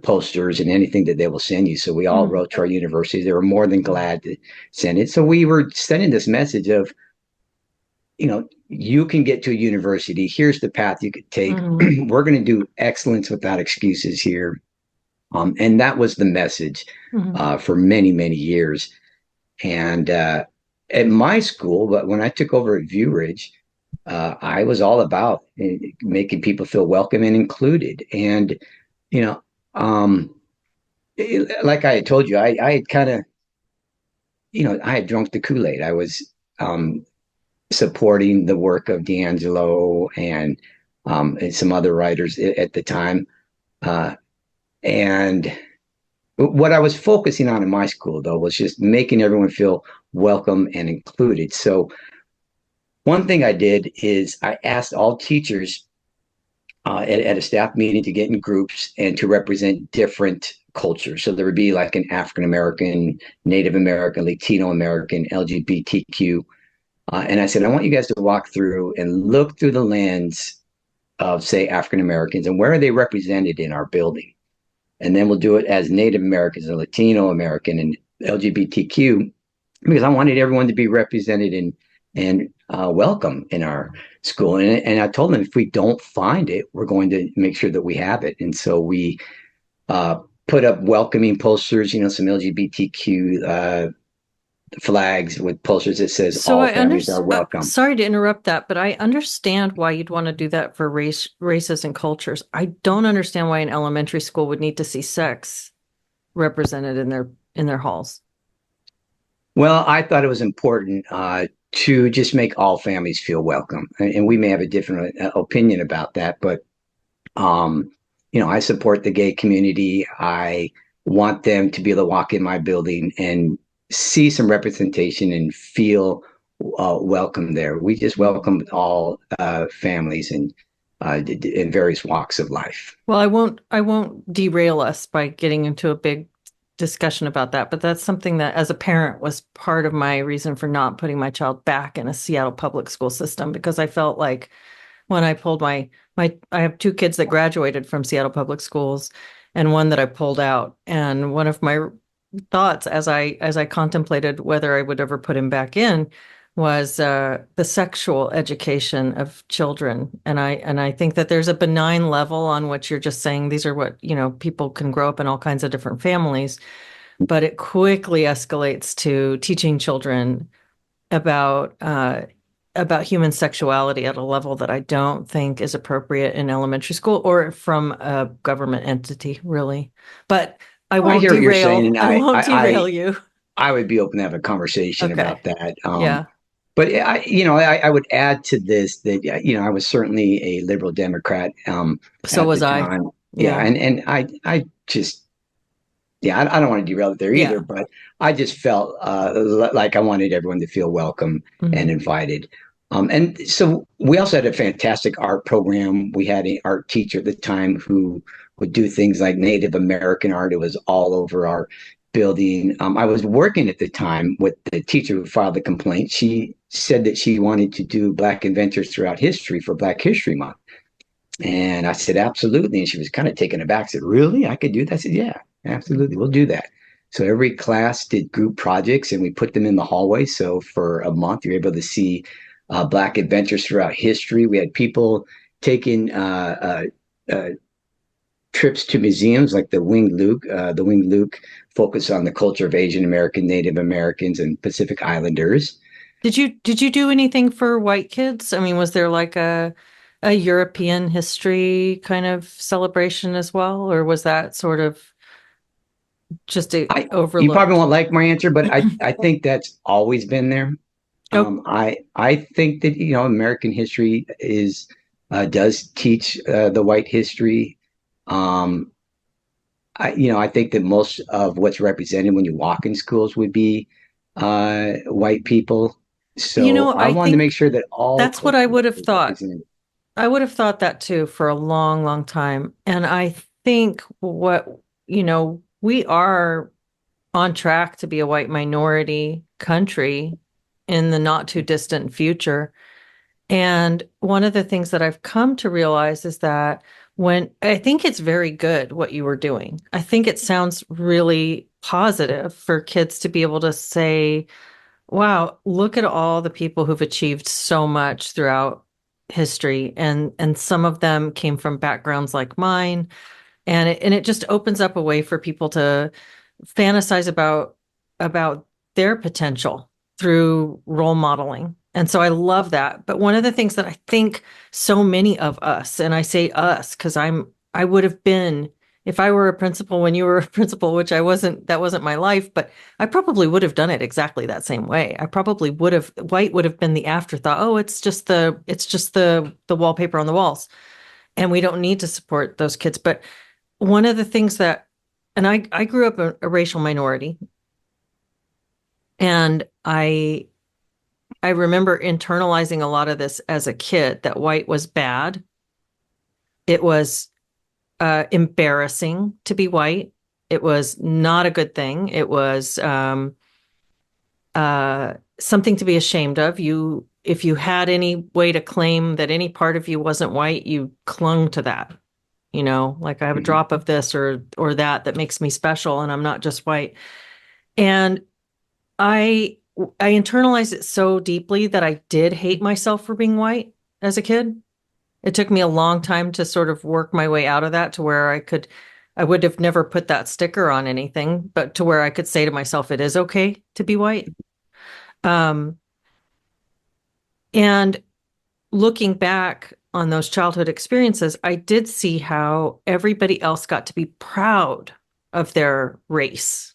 posters and anything that they will send you. So we all wrote to our universities. They were more than glad to send it. So we were sending this message of, you can get to a university. Here's the path you could take. We're going to do excellence without excuses here. And that was the message for many, many years. And at my school, but when I took over at View Ridge, I was all about making people feel welcome and included. And, you know, um, like I had told you, I had kind of, I had drunk the Kool-Aid. I was um, supporting the work of D'Angelo and some other writers at the time. Uh, and what I was focusing on in my school, though, was just making everyone feel welcome and included. So one thing I did is I asked all teachers at a staff meeting to get in groups and to represent different cultures. So there would be like an African American, Native American, Latino American, LGBTQ. And I said, I want you guys to walk through and look through the lens of, say, African Americans and where are they represented in our building? And then we'll do it as Native Americans and Latino American and LGBTQ because I wanted everyone to be represented and welcome in our school. And I told them if we don't find it, we're going to make sure that we have it. And so we uh, put up welcoming posters, some LGBTQ flags with posters that says So all I families are understand, welcome. sorry to interrupt that, but I understand why you'd want to do that for races and cultures. I don't understand why an elementary school would need to see sex represented in their halls. Well, I thought it was important to just make all families feel welcome, and we may have a different opinion about that, but um, I support the gay community. I want them to be able to walk in my building and see some representation and feel welcome there. We just welcome all families and in various walks of life. Well, I won't derail us by getting into a big discussion about that, but that's something that as a parent was part of my reason for not putting my child back in a Seattle public school system because I felt like when I pulled my I have two kids that graduated from Seattle public schools and one that I pulled out, and one of my thoughts as I contemplated whether I would ever put him back in was the sexual education of children, and I think that there's a benign level on which you're just saying these are what people can grow up in all kinds of different families, but it quickly escalates to teaching children about about human sexuality at a level that I don't think is appropriate in elementary school or from a government entity, really. But I I won't hear what you're saying, derail. and I won't I derail you. I would be open to have a conversation Okay. about that. Yeah. But I would add to this that I was certainly a liberal Democrat So at was the I. time. Yeah, Yeah. and I just I don't want to derail it there either, Yeah. but I just felt like I wanted everyone to feel welcome and Hmm. invited. And so we also had a fantastic art program. We had an art teacher at the time who would do things like Native American art. It was all over our building. I was working at the time with the teacher who filed the complaint. She said that she wanted to do Black Inventors Throughout History for Black History Month. And I said, absolutely. And she was kind of taken aback. Said, really? I could do that? I said, yeah, absolutely. We'll do that. So every class did group projects and we put them in the hallway. So for a month, you're able to see Black adventures throughout history. We had people taking trips to museums like the Winged Luke. The Winged Luke focused on the culture of Asian American, Native Americans, and Pacific Islanders. Did you do anything for white kids? I mean, was there like a European history kind of celebration as well, or was that sort of just You probably overlooked? won't like my answer, but I think that's always been there. Oh, I think that American history is does teach the white history. Um, I think that most of what's represented when you walk in schools would be white people. So I I wanted to make think sure that all that's what I cultures would have were thought. represented. I would have thought that too for a long, long time. And I think we are on track to be a white minority country in the not too distant future. And one of the things that I've come to realize is that when I think it's very good what you were doing, I think it sounds really positive for kids to be able to say, wow, look at all the people who've achieved so much throughout history, and some of them came from backgrounds like mine, and it just opens up a way for people to fantasize about their potential. through role modeling. And so I love that. But one of the things that I think so many of us, and I say us because I would have been, if I were a principal when you were a principal, which I wasn't, that wasn't my life, but I probably would have done it exactly that same way. I probably would have, white would have been the afterthought. Oh, it's just the wallpaper on the walls. And we don't need to support those kids. But one of the things that, and I grew up a racial minority, and I remember internalizing a lot of this as a kid, that white was bad. It was embarrassing to be white. It was not a good thing. It was something to be ashamed of. If you had any way to claim that any part of you wasn't white, you clung to that. Like I have a drop of this or that makes me special, and I'm not just white. And I internalized it so deeply that I did hate myself for being white as a kid. It took me a long time to sort of work my way out of that, to where I would have never put that sticker on anything, but to where I could say to myself, it is okay to be white. And looking back on those childhood experiences, I did see how everybody else got to be proud of their race,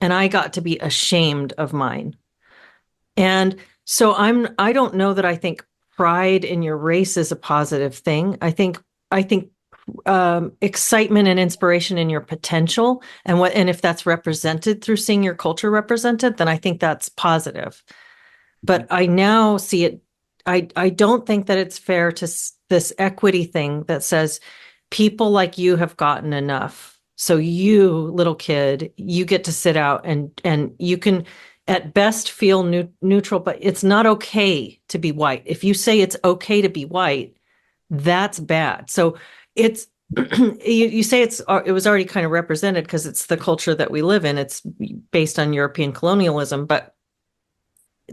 and I got to be ashamed of mine. And so I don't know that I think pride in your race is a positive thing. I think excitement and inspiration in your potential, and if that's represented through seeing your culture represented, then I think that's positive. But I now see it. I don't think that it's fair to this equity thing that says people like you have gotten enough. So you, little kid, you get to sit out and you can at best feel neutral, but it's not okay to be white. If you say it's okay to be white, that's bad. So it's you say it was already kind of represented because it's the culture that we live in. It's based on European colonialism, but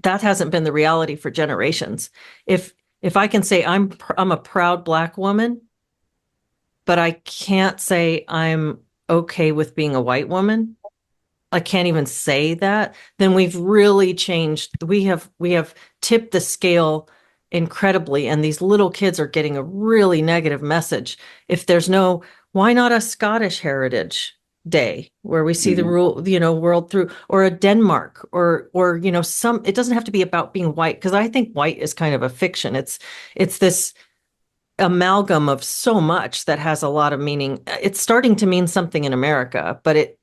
that hasn't been the reality for generations. If I can say I'm a proud Black woman, but I can't say I'm okay with being a white woman, I can't even say that, then we've really changed. We have tipped the scale incredibly, and these little kids are getting a really negative message. If there's no, why not a Scottish Heritage Day where we see the world through, or a Denmark, or it doesn't have to be about being white, because I think white is kind of a fiction. It's this amalgam of so much that has a lot of meaning. It's starting to mean something in America, but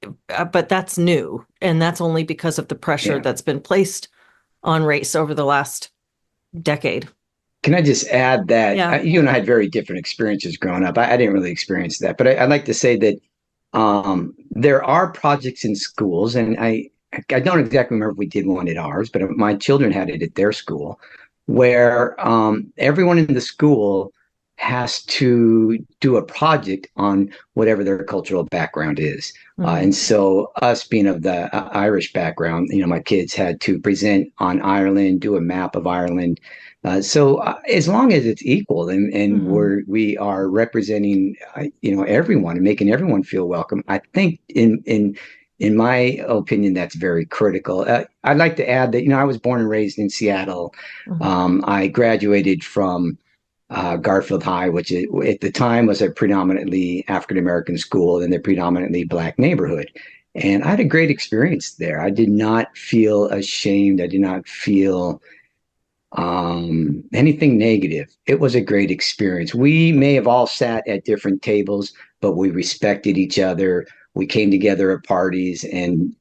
that's new, and that's only because of the pressure that's been placed on race over the last decade. Can I just add that you and I had very different experiences growing up. I didn't really experience that, but I'd like to say that there are projects in schools, and I don't exactly remember if we did one at ours, but my children had it at their school, where everyone in the school has to do a project on whatever their cultural background is. And so us being of the Irish background, my kids had to present on Ireland, do a map of Ireland. So as long as it's equal and we are representing, everyone and making everyone feel welcome, I think in my opinion, that's very critical. I'd like to add that, I was born and raised in Seattle. I graduated from Garfield High, which at the time was a predominantly African-American school in a predominantly Black neighborhood. And I had a great experience there. I did not feel ashamed. I did not feel anything negative. It was a great experience. We may have all sat at different tables, but we respected each other. We came together at parties and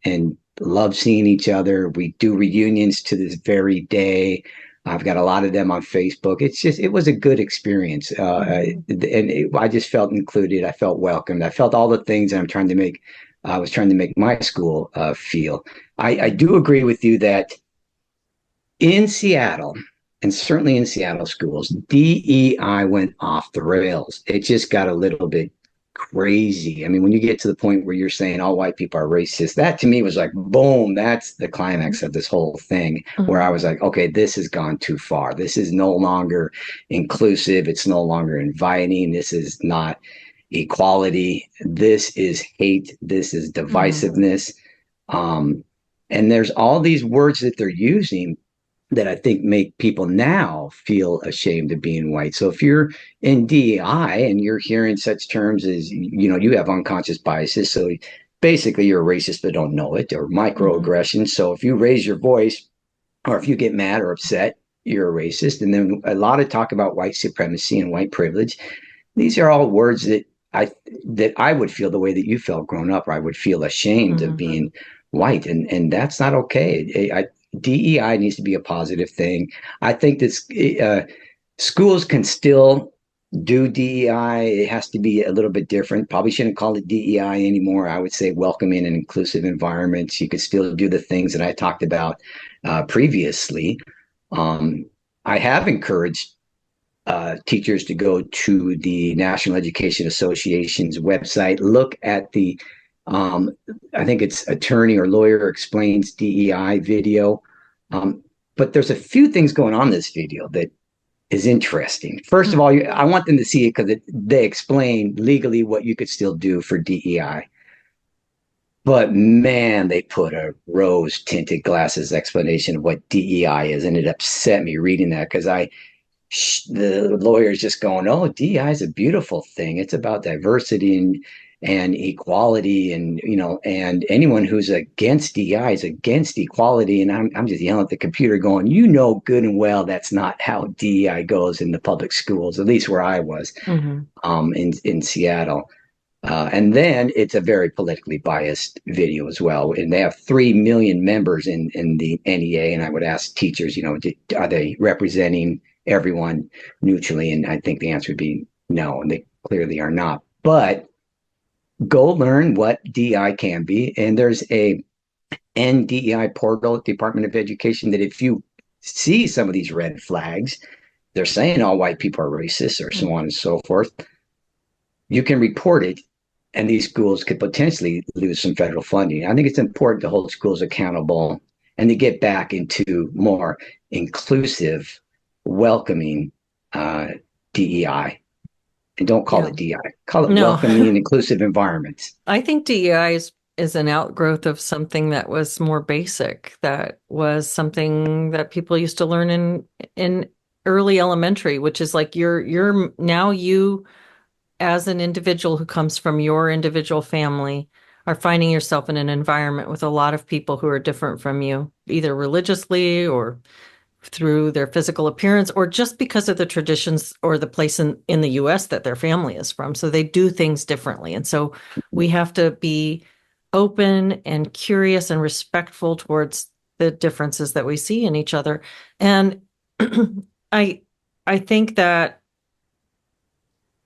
loved seeing each other. We do reunions to this very day. I've got a lot of them on Facebook. It was a good experience. I just felt included. I felt welcomed. I felt all the things that I was trying to make my school feel. I do agree with you that in Seattle, and certainly in Seattle schools, DEI went off the rails. It just got a little bit crazy. I mean, when you get to the point where you're saying all white people are racist, that to me was like, boom, that's the climax of this whole thing, where I was like, okay, this has gone too far. This is no longer inclusive. It's no longer inviting. This is not equality. This is hate. This is divisiveness. And there's all these words that they're using that I think make people now feel ashamed of being white. So if you're in DEI and you're hearing such terms as, you have unconscious biases. So basically you're a racist but don't know it, or microaggressions. So if you raise your voice or if you get mad or upset, you're a racist. And then a lot of talk about white supremacy and white privilege. These are all words that I would feel the way that you felt growing up, or I would feel ashamed of being white, and that's not okay. DEI needs to be a positive thing. I think that schools can still do DEI. It has to be a little bit different. Probably shouldn't call it DEI anymore. I would say welcoming and inclusive environments. You could still do the things that I talked about previously. I have encouraged teachers to go to the National Education Association's website, look at the, I think it's Attorney or Lawyer Explains DEI video. But there's a few things going on in this video that is interesting. First of all, I want them to see it because they explain legally what you could still do for DEI. But man, they put a rose tinted glasses explanation of what DEI is. And it upset me reading that because the lawyer's just going, oh, DEI is a beautiful thing. It's about diversity and equality, and and anyone who's against DEI is against equality. And I'm just yelling at the computer, going, good and well that's not how DEI goes in the public schools, at least where I was, in Seattle. And then it's a very politically biased video as well. And they have 3 million members in the NEA. And I would ask teachers, are they representing everyone neutrally? And I think the answer would be no, and they clearly are not. But go learn what DEI can be. And there's a NDEI portal at the Department of Education that if you see some of these red flags, they're saying all white people are racist or so on and so forth, you can report it, and these schools could potentially lose some federal funding. I think it's important to hold schools accountable and to get back into more inclusive, welcoming DEI. And don't call it DEI. Call it welcoming and inclusive environments. I think DEI is an outgrowth of something that was more basic, that was something that people used to learn in early elementary, which is like you're now you as an individual who comes from your individual family are finding yourself in an environment with a lot of people who are different from you, either religiously or through their physical appearance, or just because of the traditions or the place in the US that their family is from. So they do things differently. And so we have to be open and curious and respectful towards the differences that we see in each other. And I think that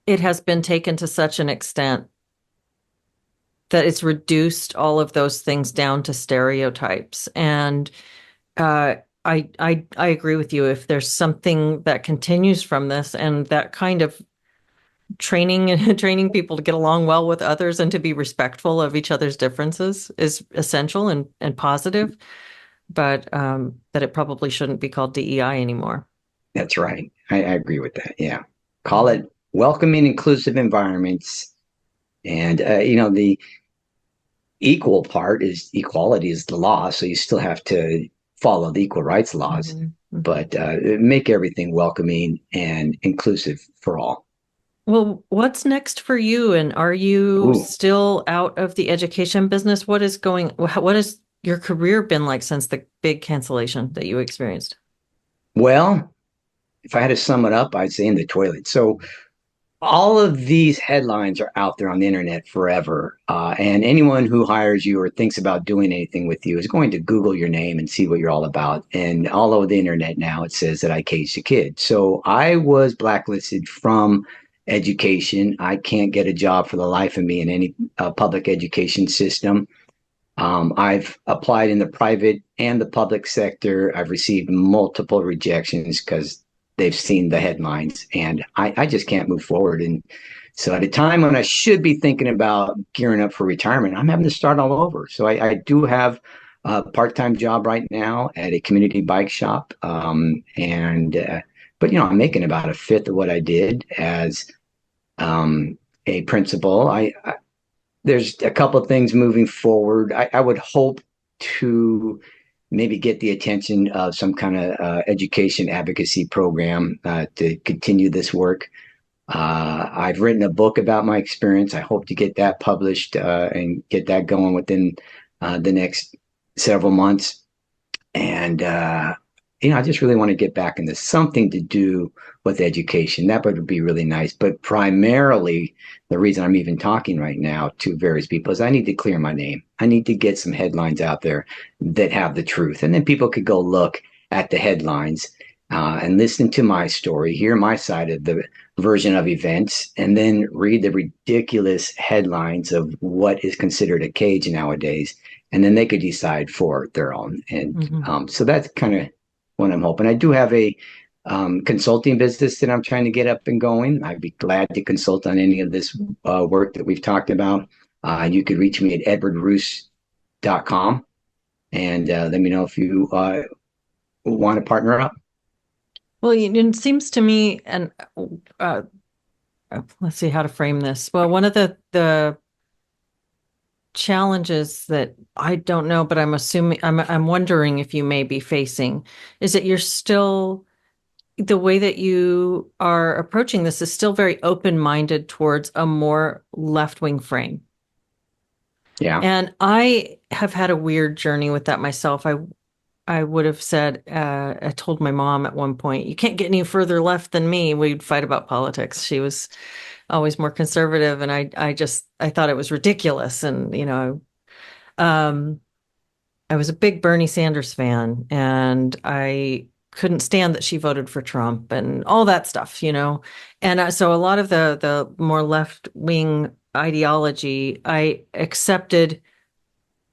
it has been taken to such an extent that it's reduced all of those things down to stereotypes. And I agree with you. If there's something that continues from this, and that kind of training people to get along well with others and to be respectful of each other's differences is essential and positive, but that it probably shouldn't be called DEI anymore. That's right. I agree with that. Yeah. Call it welcoming, inclusive environments. And, the equal part is equality is the law. So you still have to follow the equal rights laws, but make everything welcoming and inclusive for all. Well, what's next for you? And are you still out of the education business? What has your career been like since the big cancellation that you experienced? Well, if I had to sum it up, I'd say in the toilet. So all of these headlines are out there on the internet forever. And anyone who hires you or thinks about doing anything with you is going to Google your name and see what you're all about. And all over the internet now, it says that I caged a kid. So I was blacklisted from education. I can't get a job for the life of me in any public education system. I've applied in the private and the public sector. I've received multiple rejections because they've seen the headlines, and I just can't move forward. And so at a time when I should be thinking about gearing up for retirement, I'm having to start all over. So I do have a part-time job right now at a community bike shop. But I'm making about a fifth of what I did as a principal. There's a couple of things moving forward. I would hope to maybe get the attention of some kind of education advocacy program to continue this work. I've written a book about my experience. I hope to get that published and get that going within the next several months. And I just really want to get back into something to do with education. That would be really nice. But primarily, the reason I'm even talking right now to various people is I need to clear my name. I need to get some headlines out there that have the truth. And then people could go look at the headlines and listen to my story, hear my side of the version of events, and then read the ridiculous headlines of what is considered a cage nowadays. And then they could decide for their own. And so that's kind of what I'm hoping. I do have a consulting business that I'm trying to get up and going. I'd be glad to consult on any of this work that we've talked about. You could reach me at edwardroos.com and let me know if you want to partner up. Well, it seems to me, and let's see how to frame this. Well, one of the challenges that I don't know, but I'm wondering if you may be facing is that you're still, the way that you are approaching this is still very open-minded towards a more left-wing frame. Yeah. And I have had a weird journey with that myself. I would have said, I told my mom at one point, you can't get any further left than me. We'd fight about politics. She was always more conservative. And I thought it was ridiculous. And, I was a big Bernie Sanders fan, and I couldn't stand that she voted for Trump and all that stuff, And so a lot of the more left-wing ideology, I accepted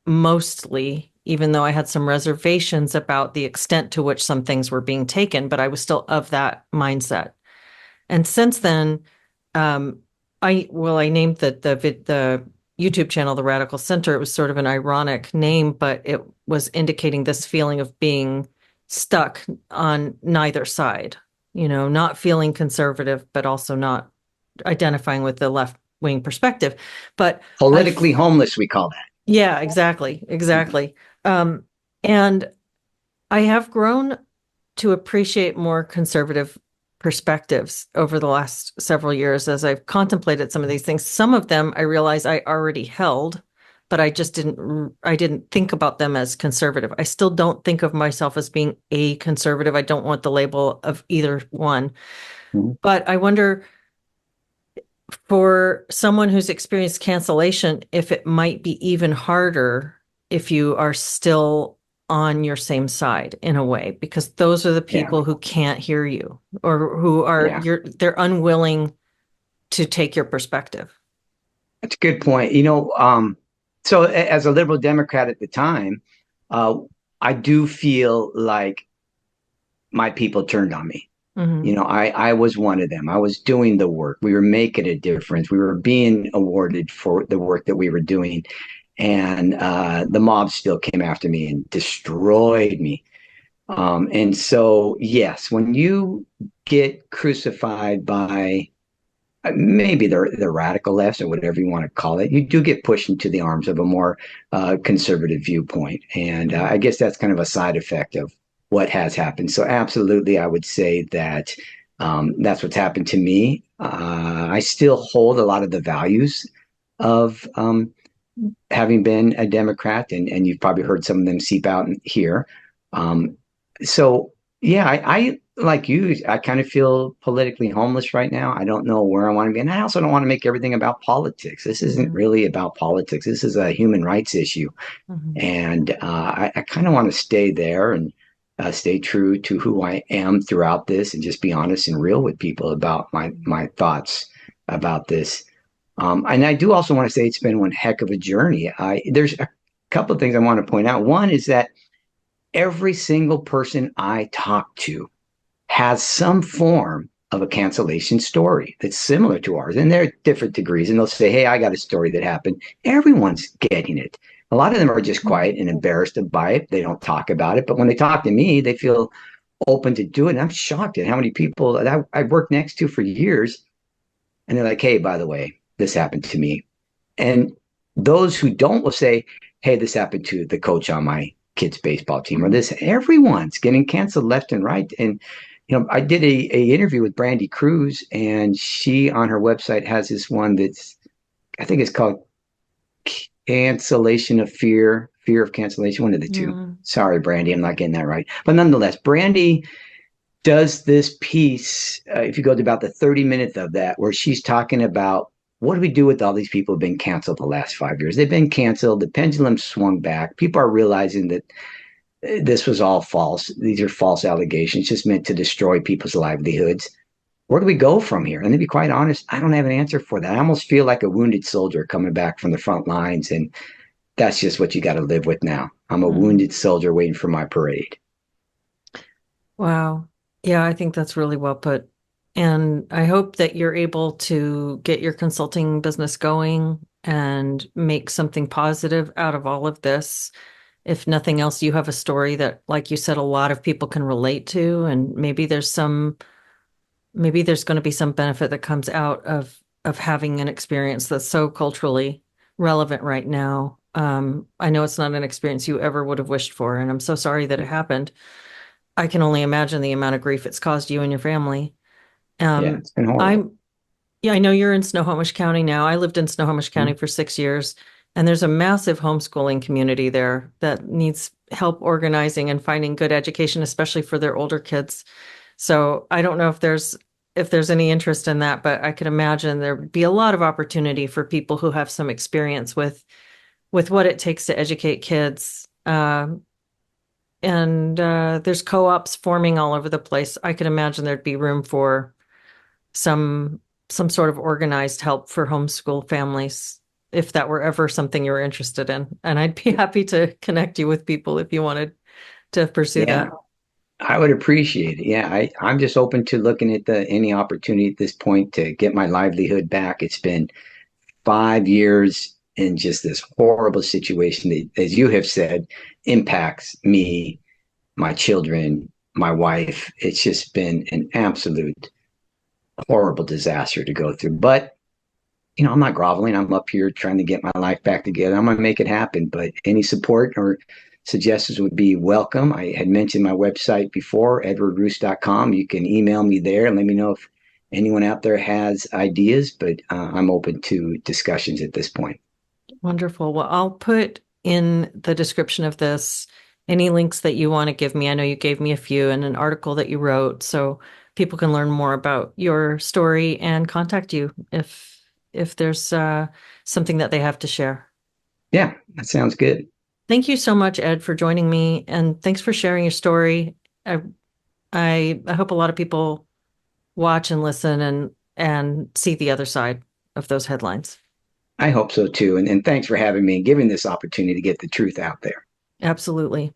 mostly, even though I had some reservations about the extent to which some things were being taken, but I was still of that mindset. And since then, I named the YouTube channel The Radical Center. It was sort of an ironic name, but it was indicating this feeling of being stuck on neither side, not feeling conservative, but also not identifying with the left-wing perspective. But Politically homeless, we call that. Yeah, exactly. And I have grown to appreciate more conservative perspectives over the last several years as I've contemplated some of these things. Some of them I realize I already held, but I didn't think about them as conservative. I still don't think of myself as being a conservative. I don't want the label of either one. Mm-hmm. But I wonder, for someone who's experienced cancellation, if it might be even harder if you are still on your same side in a way, because those are the people who can't hear you or who are they're unwilling to take your perspective. That's a good point. So as a liberal Democrat at the time, I do feel like my people turned on me. Mm-hmm. I was one of them. I was doing the work. We were making a difference. We were being awarded for the work that we were doing. And the mob still came after me and destroyed me. And so, yes, when you get crucified by maybe the radical left or whatever you want to call it, you do get pushed into the arms of a more conservative viewpoint. And I guess that's kind of a side effect of what has happened. So absolutely, I would say that that's what's happened to me. I still hold a lot of the values of having been a Democrat, and you've probably heard some of them seep out here. So yeah, I like you, I kind of feel politically homeless right now. I don't know where I want to be. And I also don't want to make everything about politics. This isn't really about politics. This is a human rights issue. Mm-hmm. And I kind of want to stay there and stay true to who I am throughout this and just be honest and real with people about my thoughts about this. And I do also want to say it's been one heck of a journey. There's a couple of things I want to point out. One is that every single person I talk to has some form of a cancellation story that's similar to ours. And they're at different degrees. And they'll say, hey, I got a story that happened. Everyone's getting it. A lot of them are just quiet and embarrassed by it. They don't talk about it. But when they talk to me, they feel open to do it. And I'm shocked at how many people that I've worked next to for years. And they're like, hey, by the way, this happened to me. And Those who don't will say, hey, this happened to the coach on my kids' baseball team, or Mhm. this, everyone's getting canceled left and right. And, I did a interview with Brandy Cruz, and she on her website has this one that's, I think it's called cancellation of fear of cancellation, one of the two. Mm. Sorry, Brandy, I'm not getting that right. But nonetheless, Brandy does this piece, if you go to about the 30 minutes of that, where she's talking about what do we do with all these people who've been canceled the last 5 years? They've been canceled. The pendulum swung back. People are realizing that this was all false. These are false allegations, just meant to destroy people's livelihoods. Where do we go from here? And to be quite honest, I don't have an answer for that. I almost feel like a wounded soldier coming back from the front lines, and that's just what you got to live with now. I'm a Mm. wounded soldier waiting for my parade. Wow. Yeah, I think that's really well put. And I hope that you're able to get your consulting business going and make something positive out of all of this. If nothing else, you have a story that, like you said, a lot of people can relate to, and maybe there's going to be some benefit that comes out of having an experience that's so culturally relevant right now. I know it's not an experience you ever would have wished for, and I'm so sorry that it happened. I can only imagine the amount of grief it's caused you and your family. Yeah, Um, it's been horrible. I'm, yeah, I know you're in Snohomish County now. I lived in Snohomish County Mm-hmm. for 6 years, and there's a massive homeschooling community there that needs help organizing and finding good education, especially for their older kids. So I don't know if there's any interest in that, but I could imagine there would be a lot of opportunity for people who have some experience with what it takes to educate kids. And there's co-ops forming all over the place. I could imagine there'd be room for some some sort of organized help for homeschool families if that were ever something you were interested in. And I'd be happy to connect you with people if you wanted to pursue Yeah, that. I would appreciate it. Yeah, I'm just open to looking at the any opportunity at this point to get my livelihood back. It's been 5 years in just this horrible situation that, as you have said, impacts me, my children, my wife. It's just been an absolute horrible disaster to go through. But I'm not groveling. I'm up here trying to get my life back together. I'm going to make it happen. But any support or suggestions would be welcome. I had mentioned my website before, edwardroos.com. You can email me there and let me know if anyone out there has ideas, but I'm open to discussions at this point. Wonderful. Well, I'll put in the description of this any links that you want to give me. I know you gave me a few and an article that you wrote, so people can learn more about your story and contact you if there's something that they have to share. Yeah, that sounds good. Thank you so much, Ed, for joining me, and thanks for sharing your story. I I hope a lot of people watch and listen and see the other side of those headlines. I hope so too. And thanks for having me and giving this opportunity to get the truth out there. Absolutely.